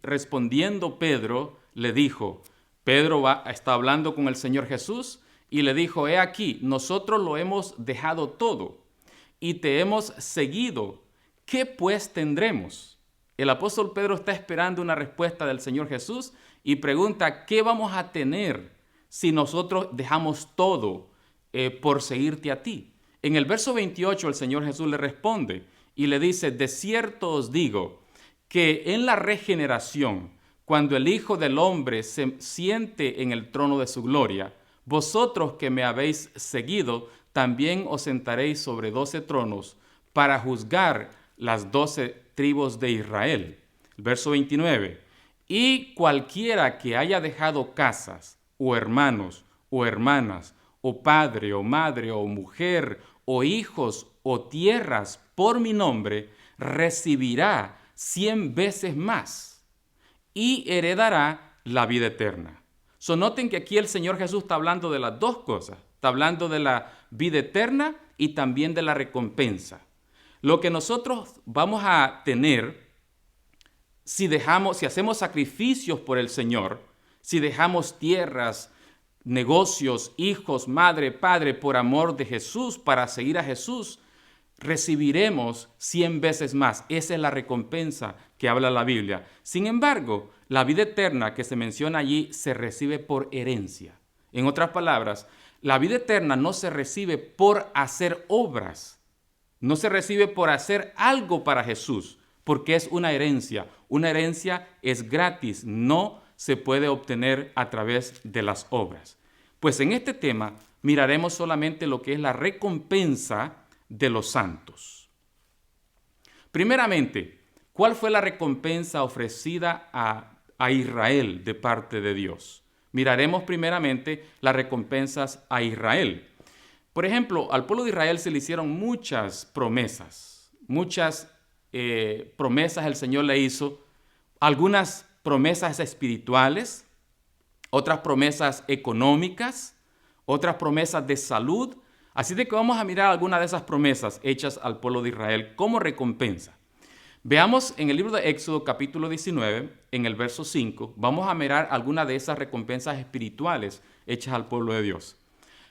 respondiendo Pedro le dijo, Pedro está hablando con el Señor Jesús y le dijo, he aquí, nosotros lo hemos dejado todo y te hemos seguido. ¿Qué pues tendremos? El apóstol Pedro está esperando una respuesta del Señor Jesús y pregunta, ¿qué vamos a tener si nosotros dejamos todo por seguirte a ti? En el verso 28 el Señor Jesús le responde y le dice, de cierto os digo que en la regeneración, cuando el Hijo del Hombre se siente en el trono de su gloria, vosotros que me habéis seguido, también os sentaréis sobre 12 tronos para juzgar las 12 tribus de Israel. El verso 29. Y cualquiera que haya dejado casas, o hermanos, o hermanas, o padre, o madre, o mujer, o hijos, o tierras, por mi nombre, recibirá 100 veces más y heredará la vida eterna. Noten que aquí el Señor Jesús está hablando de las 2 cosas. Está hablando de la vida eterna y también de la recompensa. Lo que nosotros vamos a tener si hacemos sacrificios por el Señor, si dejamos tierras, negocios, hijos, madre, padre, por amor de Jesús, para seguir a Jesús, recibiremos 100 veces más. Esa es la recompensa que habla la Biblia. Sin embargo, la vida eterna que se menciona allí se recibe por herencia. En otras palabras, la vida eterna no se recibe por hacer obras, no se recibe por hacer algo para Jesús, porque es una herencia. Una herencia es gratis, no se puede obtener a través de las obras. Pues en este tema miraremos solamente lo que es la recompensa de los santos. Primeramente, ¿cuál fue la recompensa ofrecida a Israel de parte de Dios? Miraremos primeramente las recompensas a Israel. Por ejemplo, al pueblo de Israel se le hicieron muchas promesas. Muchas promesas el Señor le hizo. Algunas promesas espirituales, otras promesas económicas, otras promesas de salud. Así de que vamos a mirar algunas de esas promesas hechas al pueblo de Israel como recompensa. Veamos en el libro de Éxodo capítulo 19, en el verso 5, vamos a mirar algunas de esas recompensas espirituales hechas al pueblo de Dios.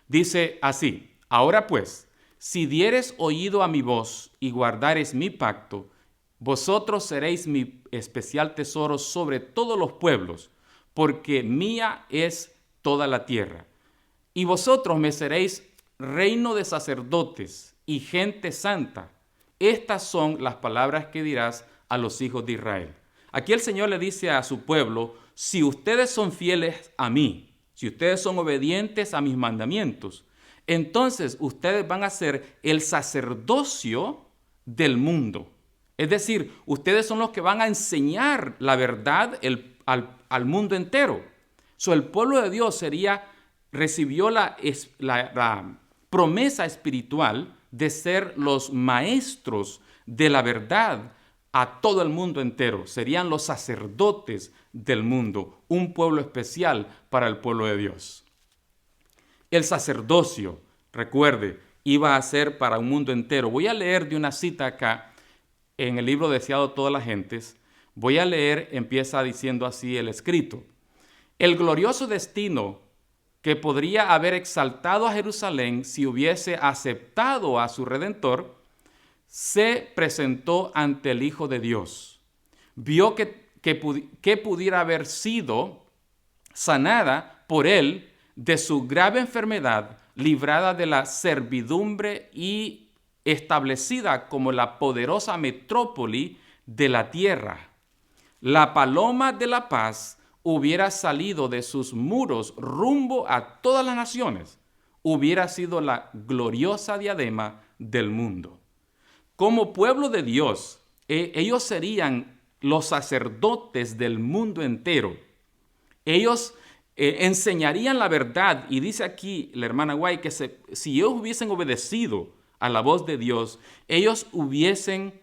Dice así: ahora pues, si dieres oído a mi voz y guardares mi pacto, vosotros seréis mi especial tesoro sobre todos los pueblos, porque mía es toda la tierra. Y vosotros me seréis reino de sacerdotes y gente santa. Estas son las palabras que dirás a los hijos de Israel. Aquí el Señor le dice a su pueblo: si ustedes son fieles a mí, si ustedes son obedientes a mis mandamientos, entonces ustedes van a ser el sacerdocio del mundo. Es decir, ustedes son los que van a enseñar la verdad al mundo entero. El pueblo de Dios recibió la promesa espiritual de ser los maestros de la verdad a todo el mundo entero. Serían los sacerdotes del mundo, un pueblo especial para el pueblo de Dios. El sacerdocio, recuerde, iba a ser para un mundo entero. Voy a leer de una cita acá en el libro Deseado de todas las gentes. Voy a leer, empieza diciendo así el escrito: el glorioso destino que podría haber exaltado a Jerusalén si hubiese aceptado a su Redentor, se presentó ante el Hijo de Dios. Vio que pudiera haber sido sanada por él de su grave enfermedad, librada de la servidumbre y establecida como la poderosa metrópoli de la tierra. La paloma de la paz hubiera salido de sus muros rumbo a todas las naciones, hubiera sido la gloriosa diadema del mundo. Como pueblo de Dios, ellos serían los sacerdotes del mundo entero. Ellos enseñarían la verdad, y dice aquí la hermana White que si ellos hubiesen obedecido a la voz de Dios, ellos hubiesen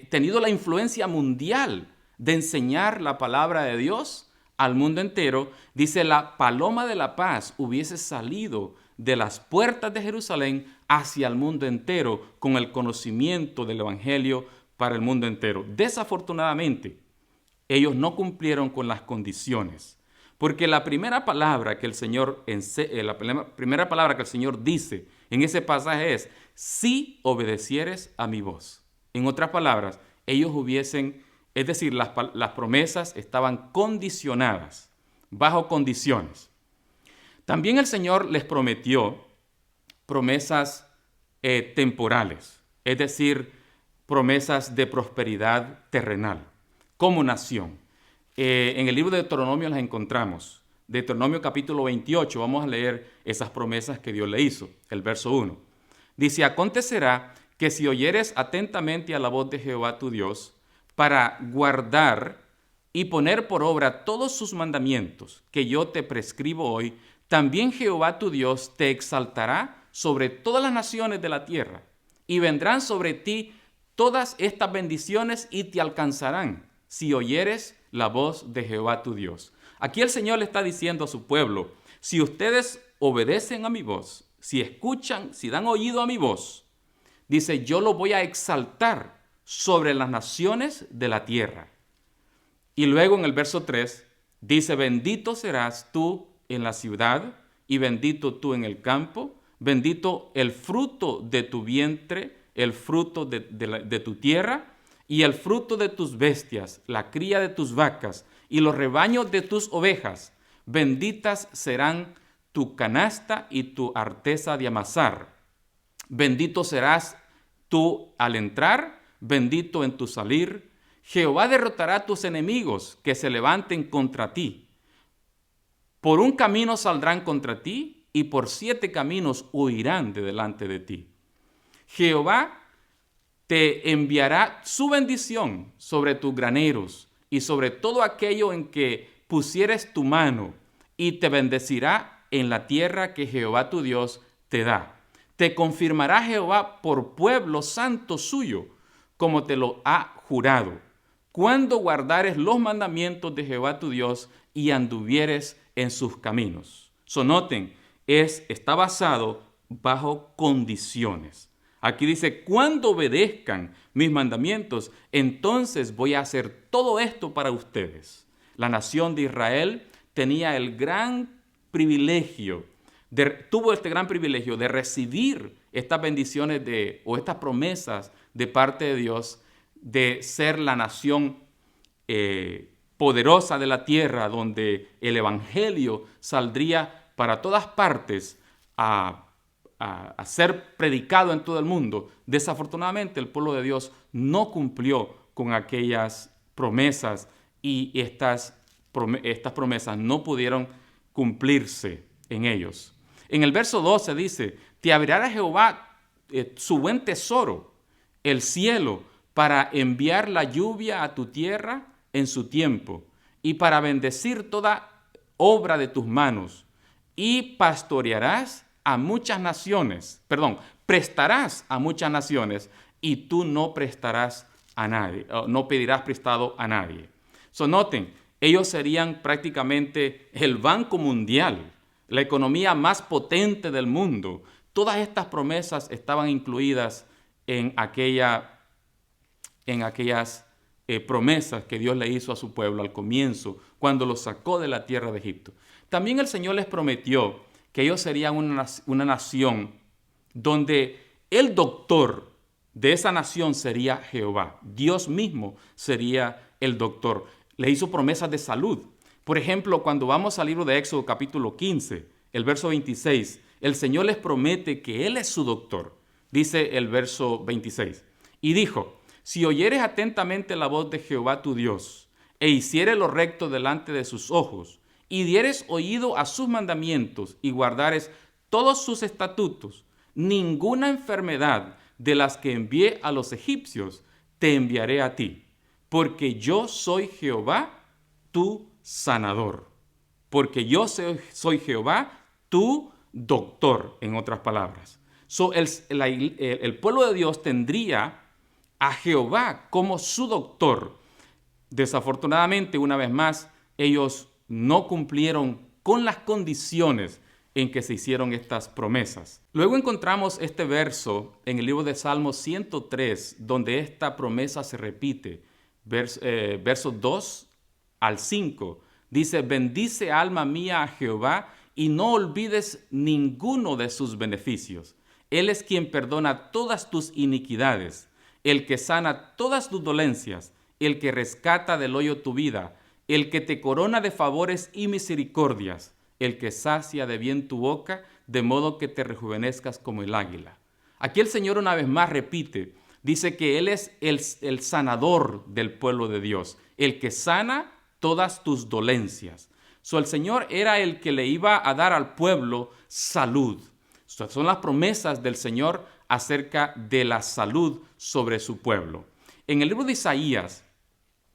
tenido la influencia mundial de enseñar la palabra de Dios al mundo entero. Dice: la paloma de la paz hubiese salido de las puertas de Jerusalén hacia el mundo entero con el conocimiento del evangelio para el mundo entero. Desafortunadamente, ellos no cumplieron con las condiciones, porque la primera palabra que el Señor dice en ese pasaje es: si obedecieres a mi voz. En otras palabras, ellos es decir, las promesas estaban condicionadas, bajo condiciones. También el Señor les prometió promesas temporales, es decir, promesas de prosperidad terrenal, como nación. En el libro de Deuteronomio las encontramos. Deuteronomio capítulo 28, vamos a leer esas promesas que Dios le hizo. El verso 1. Dice: acontecerá que si oyeres atentamente a la voz de Jehová tu Dios, para guardar y poner por obra todos sus mandamientos que yo te prescribo hoy, también Jehová tu Dios te exaltará sobre todas las naciones de la tierra, y vendrán sobre ti todas estas bendiciones y te alcanzarán si oyeres la voz de Jehová tu Dios. Aquí el Señor le está diciendo a su pueblo: si ustedes obedecen a mi voz, si escuchan, si dan oído a mi voz, dice, yo lo voy a exaltar sobre las naciones de la tierra. Y luego en el verso 3 dice: bendito serás tú en la ciudad y bendito tú en el campo, bendito el fruto de tu vientre, el fruto de tu tierra y el fruto de tus bestias, la cría de tus vacas y los rebaños de tus ovejas. Benditas serán tu canasta y tu arteza de amasar. Bendito serás tú al entrar, bendito en tu salir. Jehová derrotará a tus enemigos que se levanten contra ti. Por un camino saldrán contra ti y por 7 caminos huirán de delante de ti. Jehová te enviará su bendición sobre tus graneros y sobre todo aquello en que pusieres tu mano, y te bendecirá en la tierra que Jehová tu Dios te da. Te confirmará Jehová por pueblo santo suyo, como te lo ha jurado, cuando guardares los mandamientos de Jehová tu Dios y anduvieres en sus caminos. Noten, está basado bajo condiciones. Aquí dice, cuando obedezcan mis mandamientos, entonces voy a hacer todo esto para ustedes. La nación de Israel tenía el gran privilegio, tuvo este gran privilegio de recibir estas bendiciones o estas promesas de parte de Dios, de ser la nación poderosa de la tierra, donde el evangelio saldría para todas partes a ser predicado en todo el mundo. Desafortunadamente, el pueblo de Dios no cumplió con aquellas promesas y estas promesas no pudieron cumplirse en ellos. En el verso 12 dice, te abrirá Jehová su buen tesoro, el cielo, para enviar la lluvia a tu tierra en su tiempo y para bendecir toda obra de tus manos, y pastorearás a muchas naciones, prestarás a muchas naciones y tú no prestarás a nadie, no pedirás prestado a nadie. Noten, ellos serían prácticamente el Banco Mundial, la economía más potente del mundo. Todas estas promesas estaban incluidas en aquellas promesas que Dios le hizo a su pueblo al comienzo, cuando los sacó de la tierra de Egipto. También el Señor les prometió que ellos serían una nación donde el doctor de esa nación sería Jehová. Dios mismo sería el doctor. Les hizo promesas de salud. Por ejemplo, cuando vamos al libro de Éxodo capítulo 15, el verso 26, el Señor les promete que Él es su doctor. Dice el verso 26, y dijo, si oyeres atentamente la voz de Jehová tu Dios, e hicieres lo recto delante de sus ojos, y dieres oído a sus mandamientos, y guardares todos sus estatutos, ninguna enfermedad de las que envié a los egipcios te enviaré a ti, porque yo soy Jehová, tu sanador. Porque yo soy Jehová, tu doctor, en otras palabras. El pueblo de Dios tendría a Jehová como su doctor. Desafortunadamente, una vez más, ellos no cumplieron con las condiciones en que se hicieron estas promesas. Luego encontramos este verso en el libro de Salmos 103, donde esta promesa se repite. Versos 2 al 5. Dice, bendice alma mía a Jehová y no olvides ninguno de sus beneficios. Él es quien perdona todas tus iniquidades, el que sana todas tus dolencias, el que rescata del hoyo tu vida, el que te corona de favores y misericordias, el que sacia de bien tu boca, de modo que te rejuvenezcas como el águila. Aquí el Señor una vez más repite, dice que Él es el sanador del pueblo de Dios, el que sana todas tus dolencias. El Señor era el que le iba a dar al pueblo salud. Son las promesas del Señor acerca de la salud sobre su pueblo. En el libro de Isaías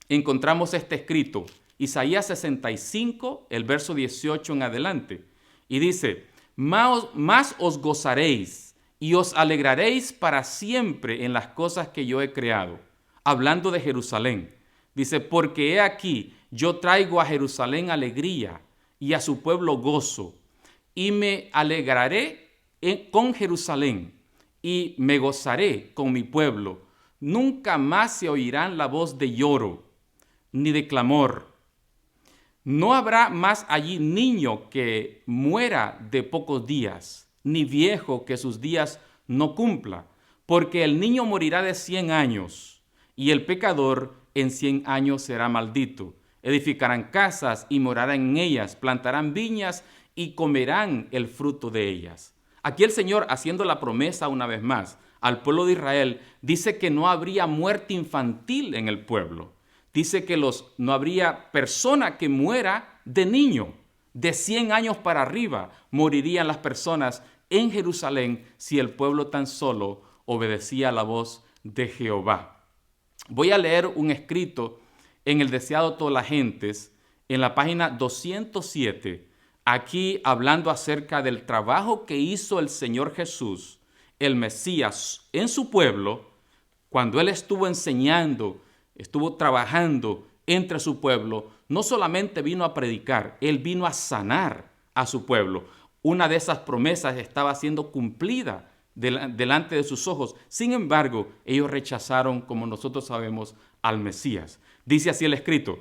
encontramos este escrito, Isaías 65, el verso 18 en adelante, y dice, más os gozaréis y os alegraréis para siempre en las cosas que yo he creado. Hablando de Jerusalén, dice, porque he aquí, yo traigo a Jerusalén alegría y a su pueblo gozo, y me alegraré con Jerusalén y me gozaré con mi pueblo. Nunca más se oirán la voz de lloro ni de clamor. No habrá más allí niño que muera de pocos días, ni viejo que sus días no cumpla, porque el niño morirá de 100 años, y el pecador en 100 años será maldito. Edificarán casas y morarán en ellas, plantarán viñas y comerán el fruto de ellas. Aquí el Señor, haciendo la promesa una vez más al pueblo de Israel, dice que no habría muerte infantil en el pueblo. Dice que no habría persona que muera de niño. De 100 años para arriba morirían las personas en Jerusalén si el pueblo tan solo obedecía la voz de Jehová. Voy a leer un escrito en el Deseado de todas las gentes, en la página 207, aquí hablando acerca del trabajo que hizo el Señor Jesús, el Mesías, en su pueblo, cuando Él estuvo enseñando, estuvo trabajando entre su pueblo. No solamente vino a predicar, Él vino a sanar a su pueblo. Una de esas promesas estaba siendo cumplida delante de sus ojos. Sin embargo, ellos rechazaron, como nosotros sabemos, al Mesías. Dice así el escrito: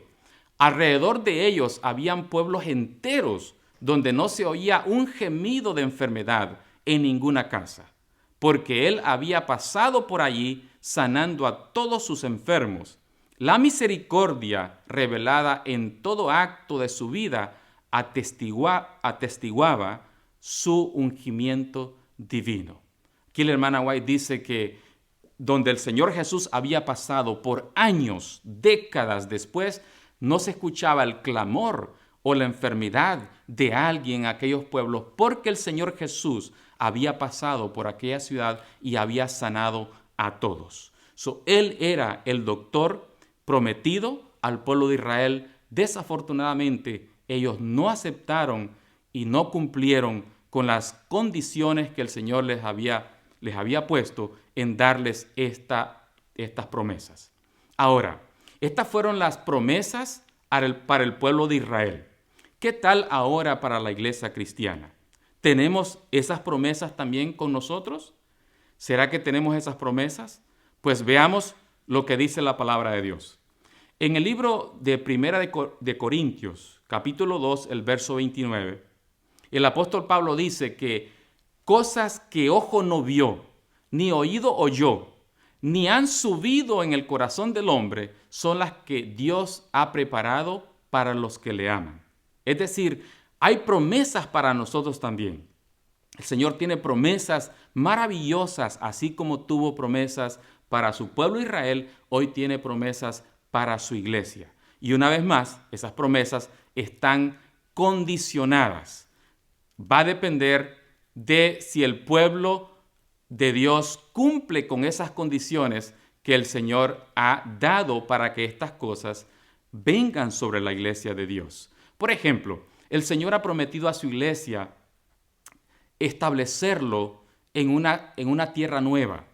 alrededor de ellos habían pueblos enteros donde no se oía un gemido de enfermedad en ninguna casa, porque él había pasado por allí sanando a todos sus enfermos. La misericordia revelada en todo acto de su vida atestiguaba su ungimiento divino. Aquí la hermana White dice que donde el Señor Jesús había pasado por años, décadas después, no se escuchaba el clamor o la enfermedad de alguien en aquellos pueblos, porque el Señor Jesús había pasado por aquella ciudad y había sanado a todos. Él era el doctor prometido al pueblo de Israel. Desafortunadamente, ellos no aceptaron y no cumplieron con las condiciones que el Señor les había puesto en darles estas promesas. Ahora, estas fueron las promesas para el pueblo de Israel. ¿Qué tal ahora para la iglesia cristiana? ¿Tenemos esas promesas también con nosotros? ¿Será que tenemos esas promesas? Pues veamos lo que dice la palabra de Dios. En el libro de Primera de Corintios, capítulo 2, el verso 29, el apóstol Pablo dice que cosas que ojo no vio, ni oído oyó, ni han subido en el corazón del hombre, son las que Dios ha preparado para los que le aman. Es decir, hay promesas para nosotros también. El Señor tiene promesas maravillosas, así como tuvo promesas para su pueblo Israel, hoy tiene promesas para su iglesia. Y una vez más, esas promesas están condicionadas. Va a depender de si el pueblo de Dios cumple con esas condiciones que el Señor ha dado para que estas cosas vengan sobre la iglesia de Dios. Por ejemplo, el Señor ha prometido a su iglesia establecerlo en una tierra nueva,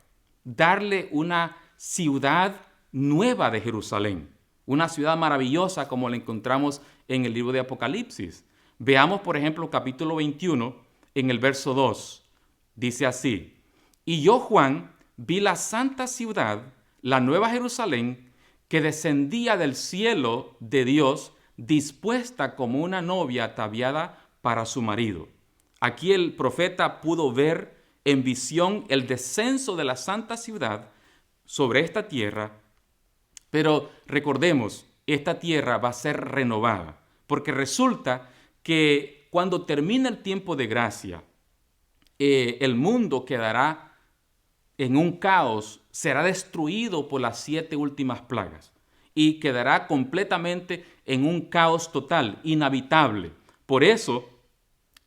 darle una ciudad nueva de Jerusalén, una ciudad maravillosa como la encontramos en el libro de Apocalipsis. Veamos, por ejemplo, capítulo 21, en el verso 2. Dice así: y yo, Juan, vi la santa ciudad, la nueva Jerusalén, que descendía del cielo de Dios, dispuesta como una novia ataviada para su marido. Aquí el profeta pudo ver en visión el descenso de la santa ciudad sobre esta tierra, pero recordemos, esta tierra va a ser renovada, porque resulta que cuando termine el tiempo de gracia, el mundo quedará en un caos, será destruido por las 7 últimas plagas y quedará completamente en un caos total, inhabitable. Por eso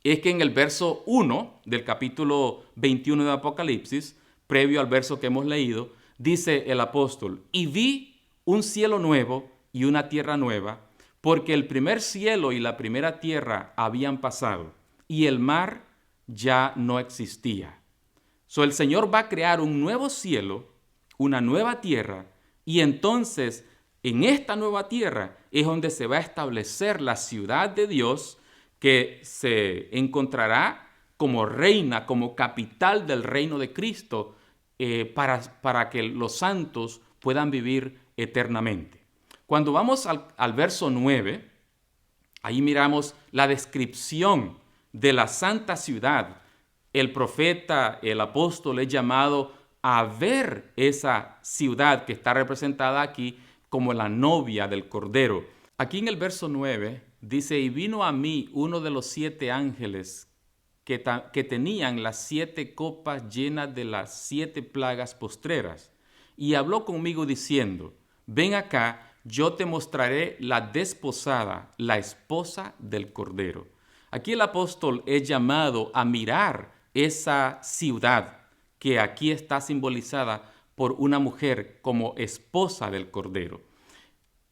es que en el verso 1 del capítulo 21 de Apocalipsis, previo al verso que hemos leído, dice el apóstol: y vi un cielo nuevo y una tierra nueva, porque el primer cielo y la primera tierra habían pasado, y el mar ya no existía. El Señor va a crear un nuevo cielo, una nueva tierra, y entonces en esta nueva tierra es donde se va a establecer la ciudad de Dios, que se encontrará como reina, como capital del reino de Cristo, para que los santos puedan vivir eternamente. Cuando vamos al verso 9, ahí miramos la descripción de la santa ciudad. El profeta, el apóstol es llamado a ver esa ciudad que está representada aquí como la novia del Cordero. Aquí en el verso 9 dice: y vino a mí uno de los 7 ángeles que tenían las 7 copas llenas de las 7 plagas postreras, y habló conmigo diciendo: ven acá, yo te mostraré la desposada, la esposa del Cordero. Aquí el apóstol es llamado a mirar esa ciudad que aquí está simbolizada por una mujer como esposa del Cordero.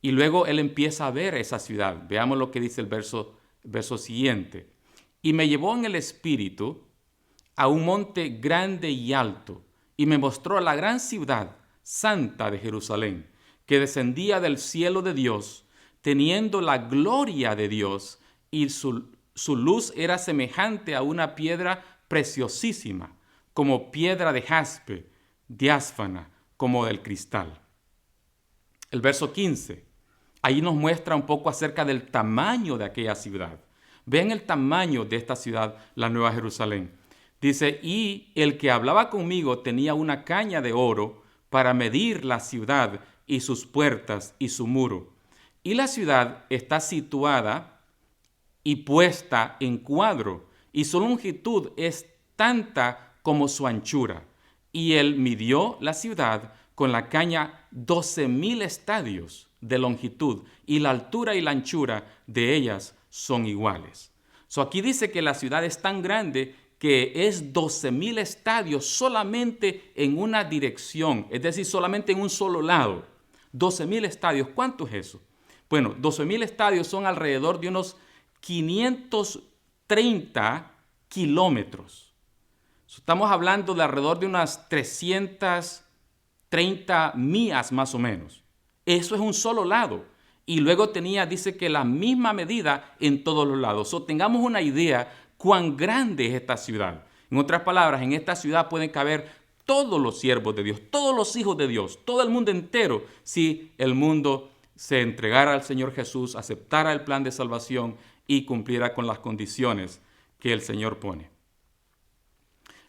Y luego él empieza a ver esa ciudad. Veamos lo que dice el verso siguiente. Y me llevó en el espíritu a un monte grande y alto, y me mostró la gran ciudad santa de Jerusalén, que descendía del cielo de Dios, teniendo la gloria de Dios, y su luz era semejante a una piedra preciosísima, como piedra de jaspe, diáfana, como del cristal. El verso 15, ahí nos muestra un poco acerca del tamaño de aquella ciudad. Vean el tamaño de esta ciudad, la Nueva Jerusalén. Dice, y el que hablaba conmigo tenía una caña de oro para medir la ciudad y sus puertas y su muro. Y la ciudad está situada y puesta en cuadro, y su longitud es tanta como su anchura. Y él midió la ciudad con la caña 12,000 estadios de longitud, y la altura y la anchura de ellas son iguales. Aquí dice que la ciudad es tan grande que es 12,000 estadios solamente en una dirección, es decir, solamente en un solo lado. 12,000 estadios, ¿cuánto es eso? Bueno, 12,000 estadios son alrededor de unos 530 kilómetros. Estamos hablando de alrededor de unas 330 millas más o menos. Eso es un solo lado. Y luego dice que la misma medida en todos los lados. Tengamos una idea cuán grande es esta ciudad. En otras palabras, en esta ciudad pueden caber todos los siervos de Dios, todos los hijos de Dios, todo el mundo entero, si el mundo se entregara al Señor Jesús, aceptara el plan de salvación y cumpliera con las condiciones que el Señor pone.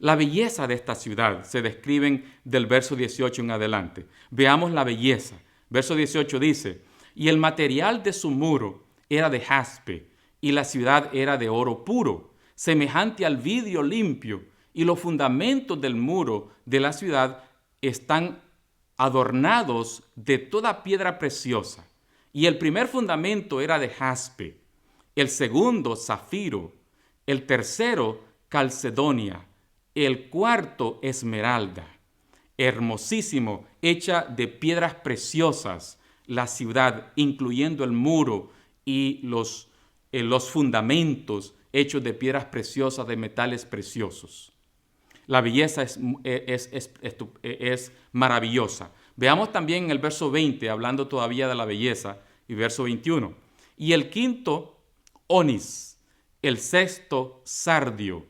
La belleza de esta ciudad se describe del verso 18 en adelante. Veamos la belleza. Verso 18 dice, y el material de su muro era de jaspe, y la ciudad era de oro puro, semejante al vidrio limpio, y los fundamentos del muro de la ciudad están adornados de toda piedra preciosa. Y el primer fundamento era de jaspe, el segundo zafiro, el tercero calcedonia, el cuarto esmeralda. Hermosísimo, hecha de piedras preciosas, la ciudad, incluyendo el muro y los fundamentos hechos de piedras preciosas, de metales preciosos. La belleza es maravillosa. Veamos también en el verso 20, hablando todavía de la belleza, y verso 21. Y el quinto, onis, el sexto, sardio,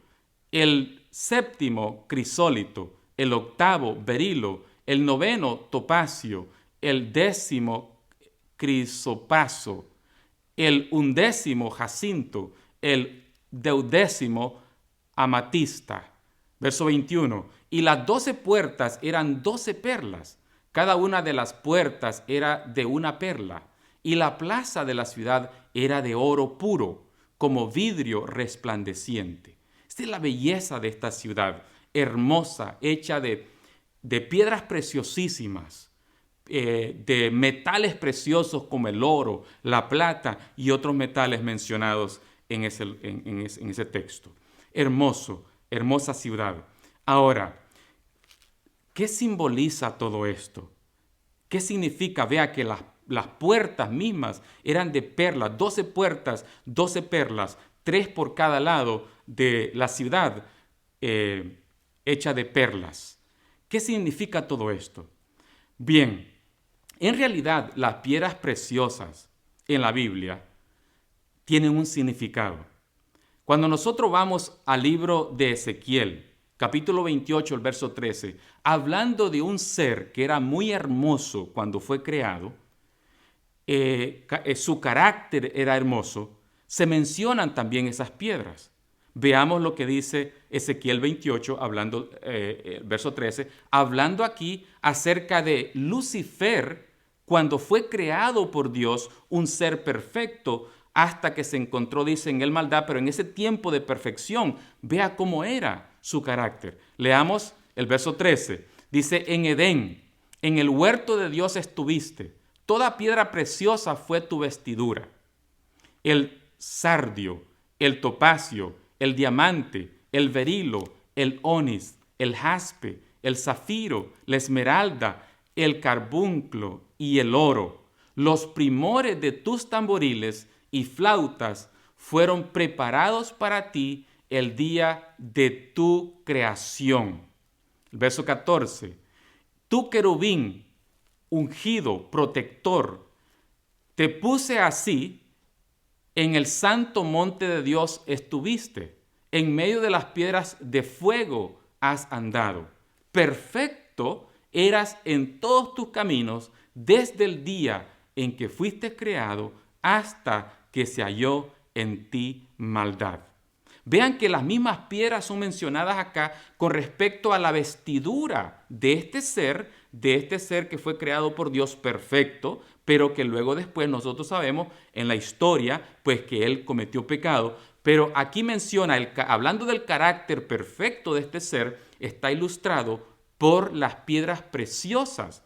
el séptimo, crisólito, el octavo, berilo, el noveno, topacio, el décimo, crisopraso, el undécimo, jacinto, el duodécimo, amatista. Verso 21, y las 12 puertas eran 12 perlas, cada una de las puertas era de una perla, y la plaza de la ciudad era de oro puro, como vidrio resplandeciente. Esta es la belleza de esta ciudad, hermosa, hecha de piedras preciosísimas, de metales preciosos como el oro, la plata y otros metales mencionados en ese texto. Hermosa ciudad. Ahora, ¿qué simboliza todo esto? ¿Qué significa? Vea que las puertas mismas eran de perlas, 12 puertas, 12 perlas, 3 por cada lado de la ciudad, hecha de perlas. ¿Qué significa todo esto? Bien, en realidad las piedras preciosas en la Biblia tienen un significado. Cuando nosotros vamos al libro de Ezequiel, capítulo 28, el verso 13, hablando de un ser que era muy hermoso cuando fue creado, su carácter era hermoso, se mencionan también esas piedras. Veamos lo que dice Ezequiel 28, verso 13, hablando aquí acerca de Lucifer, cuando fue creado por Dios, un ser perfecto, hasta que se encontró, dice, en él maldad, pero en ese tiempo de perfección, vea cómo era su carácter. Leamos el verso 13. Dice, en Edén, en el huerto de Dios estuviste, toda piedra preciosa fue tu vestidura. El sardio, el topacio, el diamante, el berilo, el onis, el jaspe, el zafiro, la esmeralda, el carbunclo y el oro. Los primores de tus tamboriles y flautas fueron preparados para ti el día de tu creación. El verso 14. Tu querubín, ungido, protector, te puse así, en el santo monte de Dios estuviste, en medio de las piedras de fuego has andado. Perfecto eras en todos tus caminos desde el día en que fuiste creado hasta que se halló en ti maldad. Vean que las mismas piedras son mencionadas acá con respecto a la vestidura de este ser que fue creado por Dios perfecto, pero que luego después nosotros sabemos en la historia, pues que él cometió pecado. Pero aquí menciona, hablando del carácter perfecto de este ser, está ilustrado por las piedras preciosas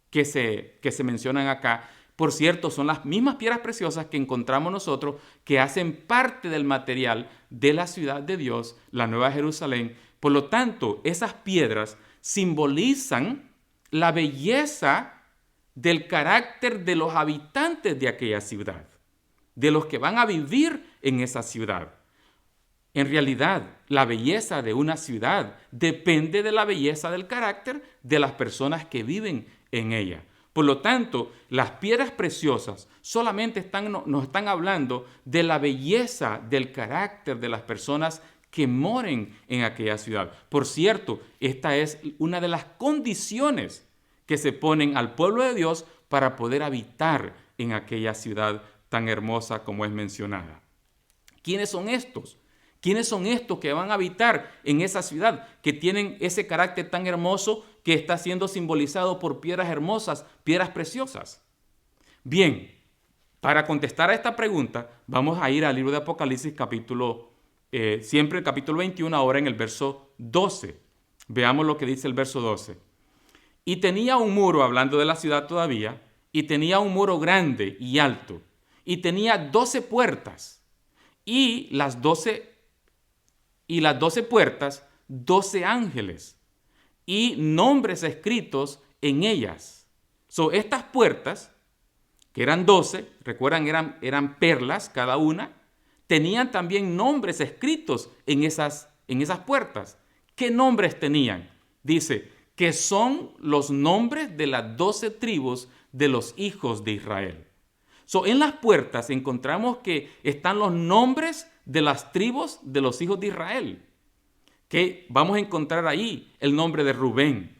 que se mencionan acá. Por cierto, son las mismas piedras preciosas que encontramos nosotros que hacen parte del material de la ciudad de Dios, la Nueva Jerusalén. Por lo tanto, esas piedras simbolizan la belleza del carácter de los habitantes de aquella ciudad, de los que van a vivir en esa ciudad. En realidad, la belleza de una ciudad depende de la belleza del carácter de las personas que viven en ella. Por lo tanto, las piedras preciosas solamente nos están hablando de la belleza del carácter de las personas que moren en aquella ciudad. Por cierto, esta es una de las condiciones que se ponen al pueblo de Dios para poder habitar en aquella ciudad tan hermosa como es mencionada. ¿Quiénes son estos? ¿Quiénes son estos que van a habitar en esa ciudad, que tienen ese carácter tan hermoso que está siendo simbolizado por piedras hermosas, piedras preciosas? Bien, para contestar a esta pregunta, vamos a ir al libro de Apocalipsis, siempre el capítulo 21, ahora en el verso 12. Veamos lo que dice el verso 12. Y tenía un muro, hablando de la ciudad todavía, y tenía un muro grande y alto, y tenía 12 puertas, y las 12 puertas, 12 ángeles, y nombres escritos en ellas. Estas puertas, que eran 12, recuerdan, eran perlas cada una, tenían también nombres escritos en esas puertas. ¿Qué nombres tenían? Dice que son los nombres de las 12 tribus de los hijos de Israel. En las puertas encontramos que están los nombres de las tribus de los hijos de Israel, que vamos a encontrar ahí el nombre de Rubén,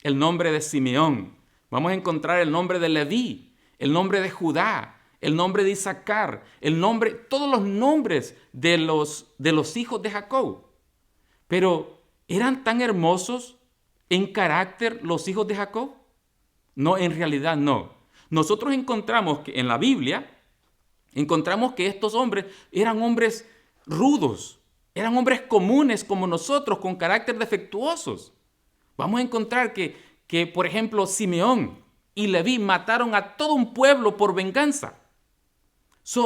el nombre de Simeón, vamos a encontrar el nombre de Leví, el nombre de Judá, el nombre de Isaacar, todos los nombres de los hijos de Jacob. Pero, ¿eran tan hermosos en carácter los hijos de Jacob? No, en realidad no. Nosotros encontramos que en la Biblia, encontramos que estos hombres eran hombres rudos, eran hombres comunes como nosotros, con carácter defectuosos. Vamos a encontrar que por ejemplo, Simeón y Leví mataron a todo un pueblo por venganza.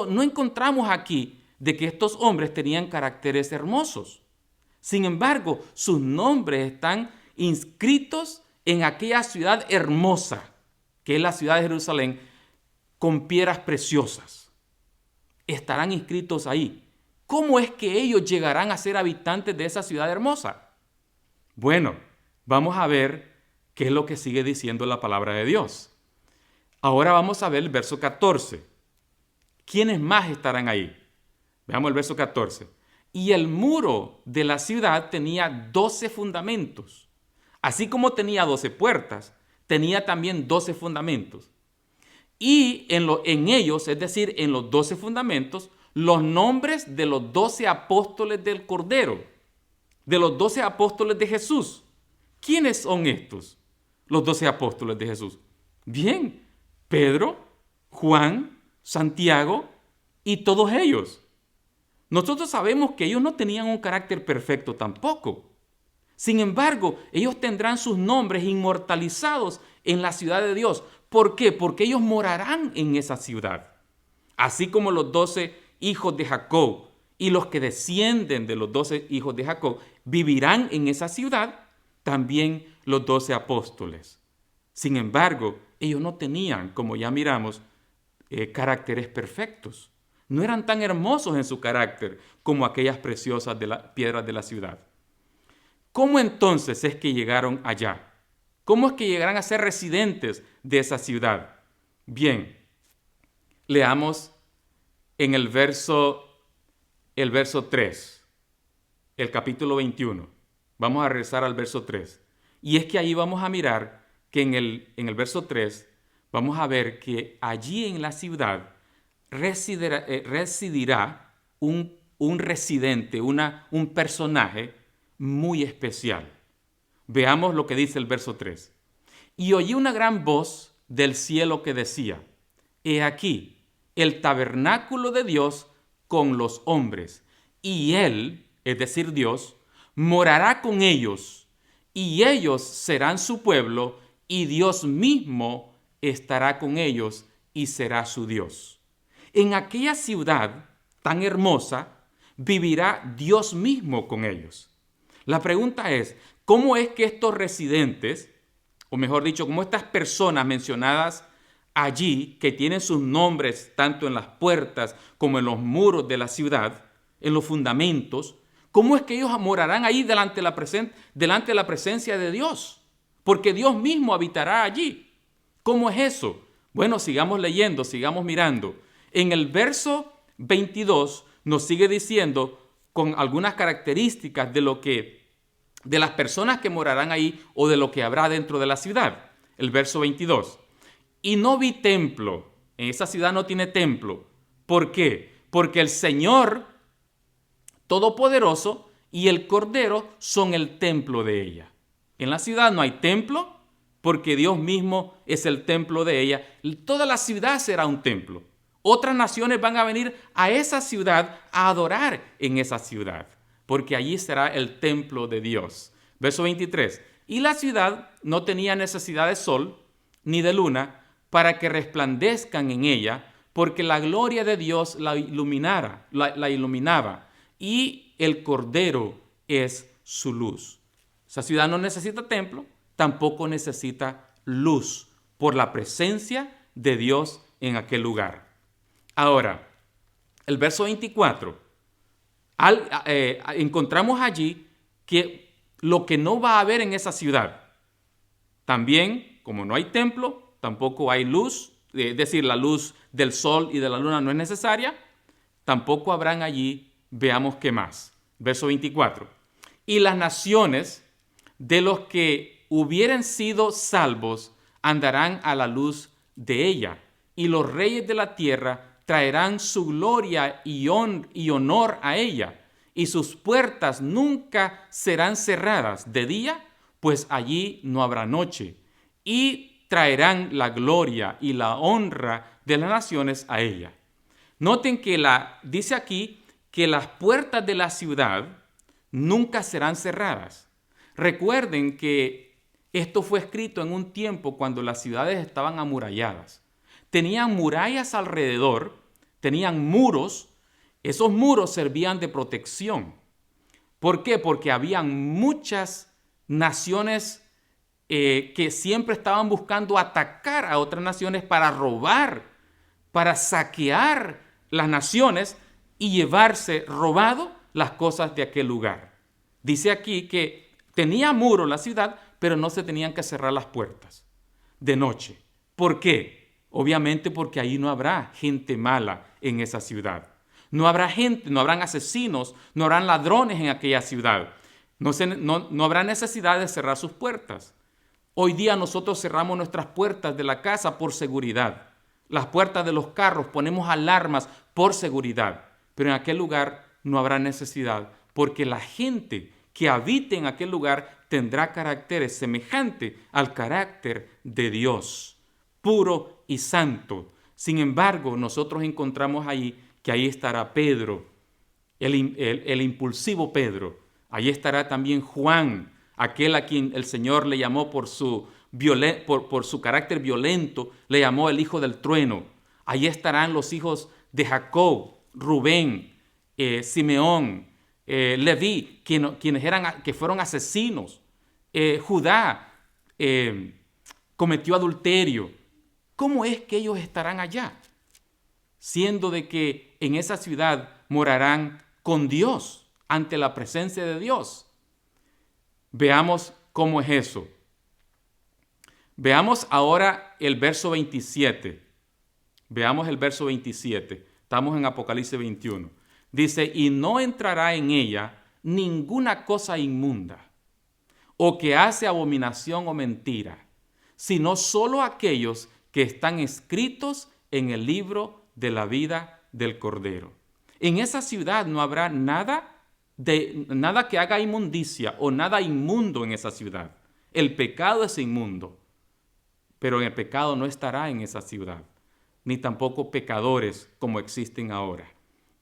No encontramos aquí de que estos hombres tenían caracteres hermosos. Sin embargo, sus nombres están inscritos en aquella ciudad hermosa, que es la ciudad de Jerusalén, con piedras preciosas. Estarán inscritos ahí. ¿Cómo es que ellos llegarán a ser habitantes de esa ciudad hermosa? Bueno, vamos a ver qué es lo que sigue diciendo la palabra de Dios. Ahora vamos a ver el verso 14. ¿Quiénes más estarán ahí? Veamos el verso 14. Y el muro de la ciudad tenía 12 fundamentos. Así como tenía 12 puertas, tenía también 12 fundamentos. Y en ellos, es decir, en los 12 fundamentos, los nombres de los 12 apóstoles del Cordero, de los 12 apóstoles de Jesús. ¿Quiénes son estos? Los 12 apóstoles de Jesús. Bien, Pedro, Juan, Santiago y todos ellos. Nosotros sabemos que ellos no tenían un carácter perfecto tampoco. Sin embargo, ellos tendrán sus nombres inmortalizados en la ciudad de Dios. ¿Por qué? Porque ellos morarán en esa ciudad. Así como los 12 hijos de Jacob y los que descienden de los 12 hijos de Jacob vivirán en esa ciudad, también los 12 apóstoles. Sin embargo, ellos no tenían, como ya miramos, caracteres perfectos. No eran tan hermosos en su carácter como aquellas preciosas piedras de la ciudad. ¿Cómo entonces es que llegaron allá? ¿Cómo es que llegarán a ser residentes de esa ciudad? Bien, leamos en el verso 3, el capítulo 21. Vamos a regresar al verso 3. Y es que ahí vamos a mirar que en el verso 3 vamos a ver que allí en la ciudad residirá un residente, un personaje muy especial. Veamos lo que dice el verso 3. Y oí una gran voz del cielo que decía: He aquí, el tabernáculo de Dios con los hombres, y Él, es decir, Dios, morará con ellos, y ellos serán su pueblo, y Dios mismo estará con ellos y será su Dios. En aquella ciudad tan hermosa vivirá Dios mismo con ellos. La pregunta es, ¿cómo es que estos residentes, o mejor dicho, cómo estas personas mencionadas allí, que tienen sus nombres tanto en las puertas como en los muros de la ciudad, en los fundamentos, cómo es que ellos morarán ahí delante de la presencia de Dios? Porque Dios mismo habitará allí. ¿Cómo es eso? Bueno, sigamos leyendo, sigamos mirando. En el verso 22 nos sigue diciendo con algunas características de las personas que morarán ahí o de lo que habrá dentro de la ciudad. El verso 22. Y no vi templo. En esa ciudad no tiene templo. ¿Por qué? Porque el Señor Todopoderoso y el Cordero son el templo de ella. En la ciudad no hay templo porque Dios mismo es el templo de ella. Toda la ciudad será un templo. Otras naciones van a venir a esa ciudad a adorar en esa ciudad, porque allí será el templo de Dios. Verso 23. Y la ciudad no tenía necesidad de sol ni de luna para que resplandezcan en ella, porque la gloria de Dios la iluminaba, y el Cordero es su luz. Esa ciudad no necesita templo, tampoco necesita luz, por la presencia de Dios en aquel lugar. Ahora, el verso 24, encontramos allí que lo que no va a haber en esa ciudad, también, como no hay templo, tampoco hay luz, es decir, la luz del sol y de la luna no es necesaria, tampoco habrán allí, veamos qué más. Verso 24. Y las naciones de los que hubieren sido salvos andarán a la luz de ella, y los reyes de la tierra traerán su gloria y honor a ella, y sus puertas nunca serán cerradas de día, pues allí no habrá noche, y traerán la gloria y la honra de las naciones a ella. Noten que dice aquí que las puertas de la ciudad nunca serán cerradas. Recuerden que esto fue escrito en un tiempo cuando las ciudades estaban amuralladas. Tenían murallas alrededor, tenían muros. Esos muros servían de protección. ¿Por qué? Porque habían muchas naciones que siempre estaban buscando atacar a otras naciones para robar, para saquear las naciones y llevarse robado las cosas de aquel lugar. Dice aquí que tenía muro la ciudad, pero no se tenían que cerrar las puertas de noche. ¿Por qué? Obviamente porque ahí no habrá gente mala en esa ciudad. No habrá gente, no habrán asesinos, no habrán ladrones en aquella ciudad. No habrá necesidad de cerrar sus puertas. Hoy día nosotros cerramos nuestras puertas de la casa por seguridad. Las puertas de los carros ponemos alarmas por seguridad. Pero en aquel lugar no habrá necesidad, porque la gente que habite en aquel lugar tendrá caracteres semejantes al carácter de Dios, puro y santo. Sin embargo, nosotros encontramos ahí que ahí estará Pedro, el impulsivo Pedro. Ahí estará también Juan, aquel a quien el Señor le llamó por su carácter violento, le llamó el hijo del trueno. Ahí estarán los hijos de Jacob, Rubén, Simeón, Leví, que fueron asesinos. Judá cometió adulterio. ¿Cómo es que ellos estarán allá? Siendo de que en esa ciudad morarán con Dios, ante la presencia de Dios. Veamos cómo es eso. Veamos ahora el verso 27. Veamos el verso 27. Estamos en Apocalipsis 21. Dice, y no entrará en ella ninguna cosa inmunda, o que hace abominación o mentira, sino solo aquellos que están escritos en el libro de la vida del Cordero. En esa ciudad no habrá nada que haga inmundicia o nada inmundo en esa ciudad. El pecado es inmundo, pero el pecado no estará en esa ciudad, ni tampoco pecadores como existen ahora.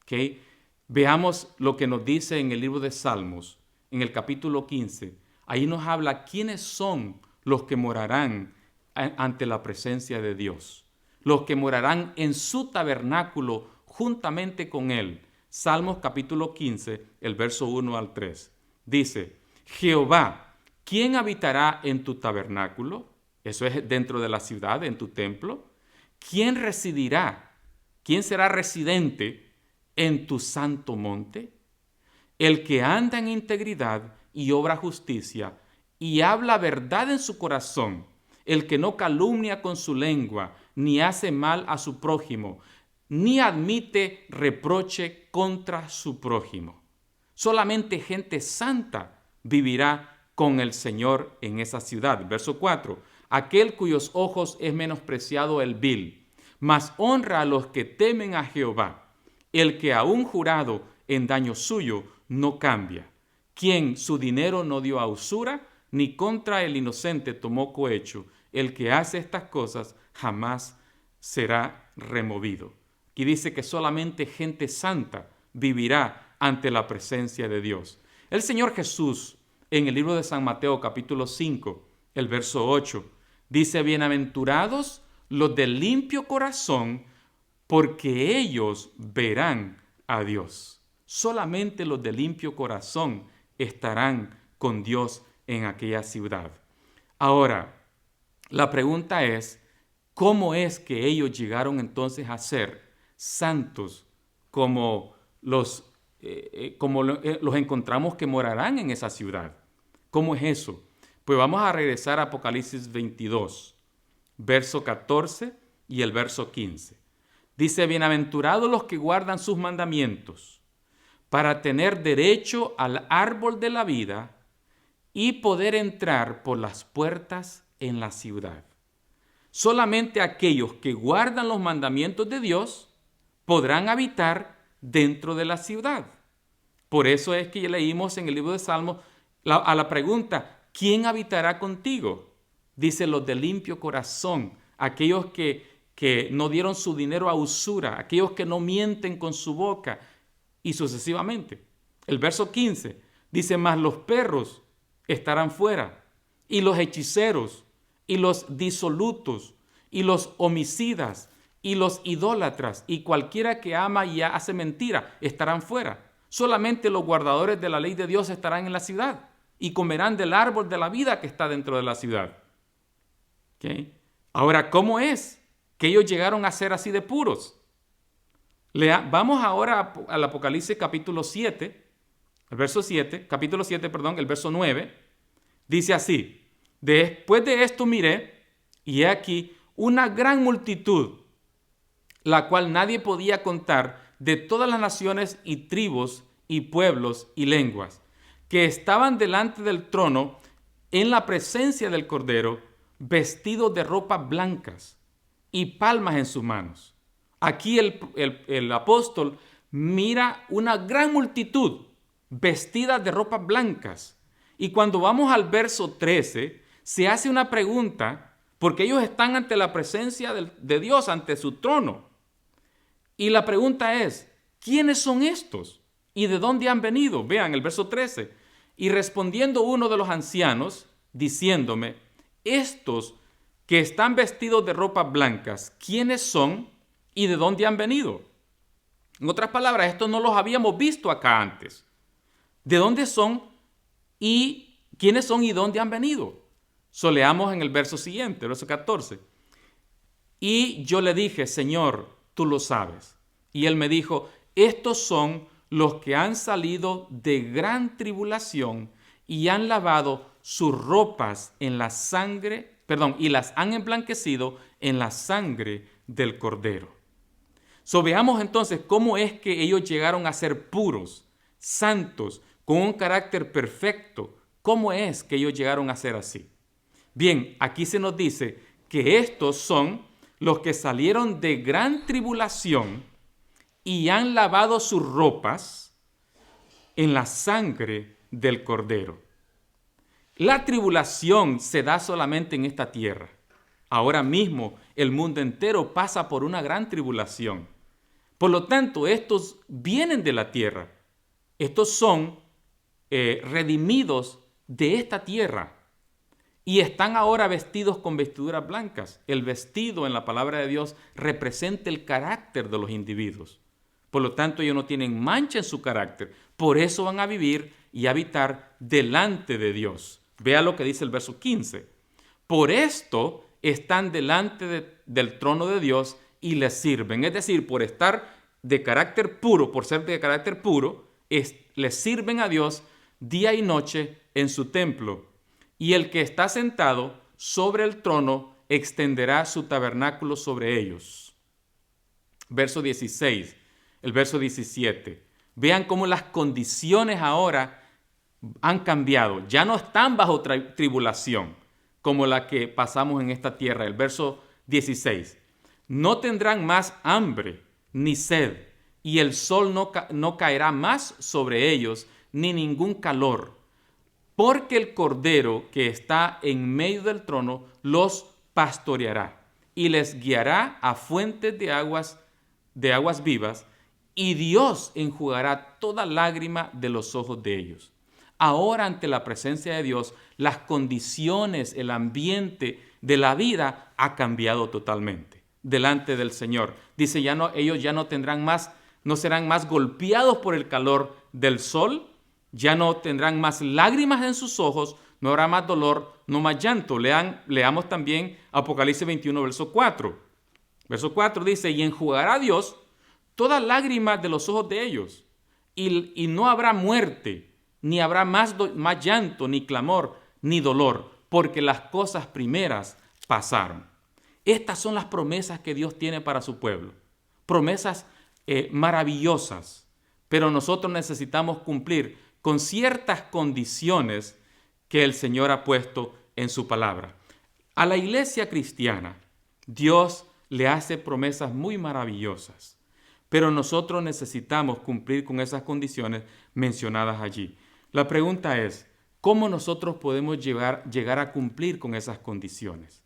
¿Okay? Veamos lo que nos dice en el libro de Salmos, en el capítulo 15. Ahí nos habla quiénes son los que morarán ante la presencia de Dios, los que morarán en su tabernáculo juntamente con Él. Salmos capítulo 15, el verso 1 al 3. Dice, Jehová, ¿quién habitará en tu tabernáculo? Eso es dentro de la ciudad, en tu templo. ¿Quién residirá? ¿Quién será residente en tu santo monte? El que anda en integridad y obra justicia y habla verdad en su corazón, el que no calumnia con su lengua, ni hace mal a su prójimo, ni admite reproche contra su prójimo. Solamente gente santa vivirá con el Señor en esa ciudad. Verso 4. Aquel cuyos ojos es menospreciado el vil, mas honra a los que temen a Jehová. El que aún jurado en daño suyo no cambia. Quien su dinero no dio a usura, ni contra el inocente tomó cohecho. El que hace estas cosas jamás será removido. Aquí dice que solamente gente santa vivirá ante la presencia de Dios. El Señor Jesús, en el libro de San Mateo, capítulo 5, el verso 8, dice, bienaventurados los de limpio corazón, porque ellos verán a Dios. Solamente los de limpio corazón estarán con Dios en aquella ciudad. Ahora, la pregunta es, ¿cómo es que ellos llegaron entonces a ser santos como los encontramos que morarán en esa ciudad? ¿Cómo es eso? Pues vamos a regresar a Apocalipsis 22, verso 14 y el verso 15. Dice, bienaventurados los que guardan sus mandamientos, para tener derecho al árbol de la vida y poder entrar por las puertas en la ciudad. Solamente aquellos que guardan los mandamientos de Dios podrán habitar dentro de la ciudad. Por eso es que leímos en el libro de Salmos a la pregunta, ¿quién habitará contigo? Dice los de limpio corazón, aquellos que no dieron su dinero a usura, aquellos que no mienten con su boca y sucesivamente. El verso 15 dice, mas los perros estarán fuera y los hechiceros y los disolutos y los homicidas y los idólatras y cualquiera que ama y hace mentira estarán fuera. Solamente los guardadores de la ley de Dios estarán en la ciudad y comerán del árbol de la vida que está dentro de la ciudad. ¿Okay? Ahora, ¿cómo es que ellos llegaron a ser así de puros? Vamos ahora al Apocalipsis capítulo 7, el verso 7, capítulo 7, perdón, el verso 9. Dice así, después de esto miré, y he aquí una gran multitud, la cual nadie podía contar, de todas las naciones y tribus y pueblos y lenguas, que estaban delante del trono en la presencia del Cordero, vestidos de ropas blancas y palmas en sus manos. Aquí el apóstol mira una gran multitud vestida de ropas blancas. Y cuando vamos al verso 13, se hace una pregunta, porque ellos están ante la presencia de Dios, ante su trono. Y la pregunta es, ¿quiénes son estos? ¿Y de dónde han venido? Vean el verso 13. Y respondiendo uno de los ancianos, diciéndome, estos que están vestidos de ropas blancas, ¿quiénes son y de dónde han venido? En otras palabras, estos no los habíamos visto acá antes. ¿De dónde son y quiénes son y dónde han venido? Leamos en el verso siguiente, verso 14. Y yo le dije, Señor, tú lo sabes. Y él me dijo, estos son los que han salido de gran tribulación y han lavado sus ropas en la sangre, y las han emblanquecido en la sangre del Cordero. Veamos entonces cómo es que ellos llegaron a ser puros, santos, con un carácter perfecto ¿Cómo es que ellos llegaron a ser así? Bien, aquí se nos dice que estos son los que salieron de gran tribulación y han lavado sus ropas en la sangre del Cordero. La tribulación se da solamente en esta tierra. Ahora mismo el mundo entero pasa por una gran tribulación. Por lo tanto, estos vienen de la tierra. Estos son redimidos de esta tierra y están ahora vestidos con vestiduras blancas. El vestido en la palabra de Dios representa el carácter de los individuos. Por lo tanto, ellos no tienen mancha en su carácter. Por eso van a vivir y habitar delante de Dios. Vea lo que dice el verso 15. Por esto están delante del trono de Dios y les sirven. Es decir, por estar de carácter puro, por ser de carácter puro, les sirven a Dios día y noche en su templo. Y el que está sentado sobre el trono extenderá su tabernáculo sobre ellos. Verso 16, el verso 17. Vean cómo las condiciones ahora han cambiado. Ya no están bajo tribulación como la que pasamos en esta tierra. El verso 16. No tendrán más hambre ni sed, y el sol no caerá más sobre ellos, ni ningún calor, porque el Cordero que está en medio del trono los pastoreará y les guiará a fuentes de aguas vivas, y Dios enjugará toda lágrima de los ojos de ellos. Ahora, ante la presencia de Dios, las condiciones, el ambiente de la vida ha cambiado totalmente delante del Señor. Dice, ellos ya no tendrán más, no serán más golpeados por el calor del sol, ya no tendrán más lágrimas en sus ojos, no habrá más dolor, no más llanto. Leamos también Apocalipsis 21, verso 4. Verso 4 dice, y enjugará Dios toda lágrima de los ojos de ellos, y no habrá muerte, ni habrá más llanto, ni clamor, ni dolor, porque las cosas primeras pasaron. Estas son las promesas que Dios tiene para su pueblo. Promesas maravillosas, pero nosotros necesitamos cumplir con ciertas condiciones que el Señor ha puesto en su palabra. A la iglesia cristiana, Dios le hace promesas muy maravillosas, pero nosotros necesitamos cumplir con esas condiciones mencionadas allí. La pregunta es, ¿cómo nosotros podemos llegar a cumplir con esas condiciones?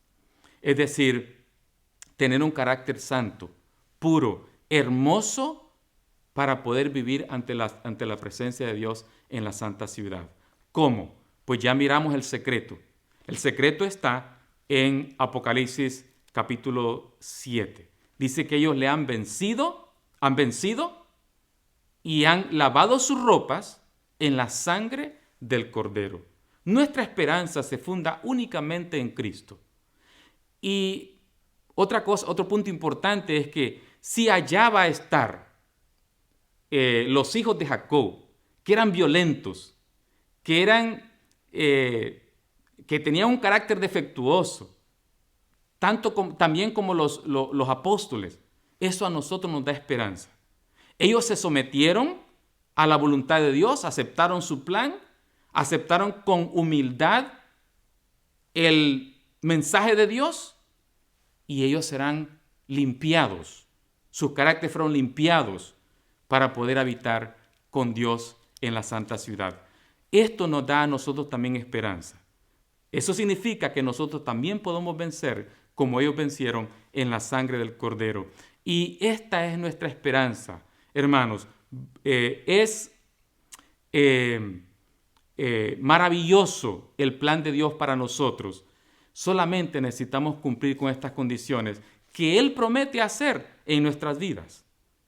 Es decir, tener un carácter santo, puro, hermoso, para poder vivir ante la presencia de Dios en la santa ciudad. ¿Cómo? Pues ya miramos el secreto. El secreto está en Apocalipsis capítulo 7. Dice que ellos le han vencido y han lavado sus ropas en la sangre del Cordero. Nuestra esperanza se funda únicamente en Cristo. Y otro punto importante es que si allá va a estar los hijos de Jacob, que eran violentos, que tenían un carácter defectuoso, también como los apóstoles, eso a nosotros nos da esperanza. Ellos se sometieron a la voluntad de Dios, aceptaron su plan, aceptaron con humildad el mensaje de Dios, y ellos serán limpiados. Sus caracteres fueron limpiados para poder habitar con Dios en la santa ciudad. Esto nos da a nosotros también esperanza. Eso significa que nosotros también podemos vencer como ellos vencieron en la sangre del Cordero. Y esta es nuestra esperanza, hermanos. Es maravilloso el plan de Dios para nosotros. Solamente necesitamos cumplir con estas condiciones que Él promete hacer en nuestras vidas.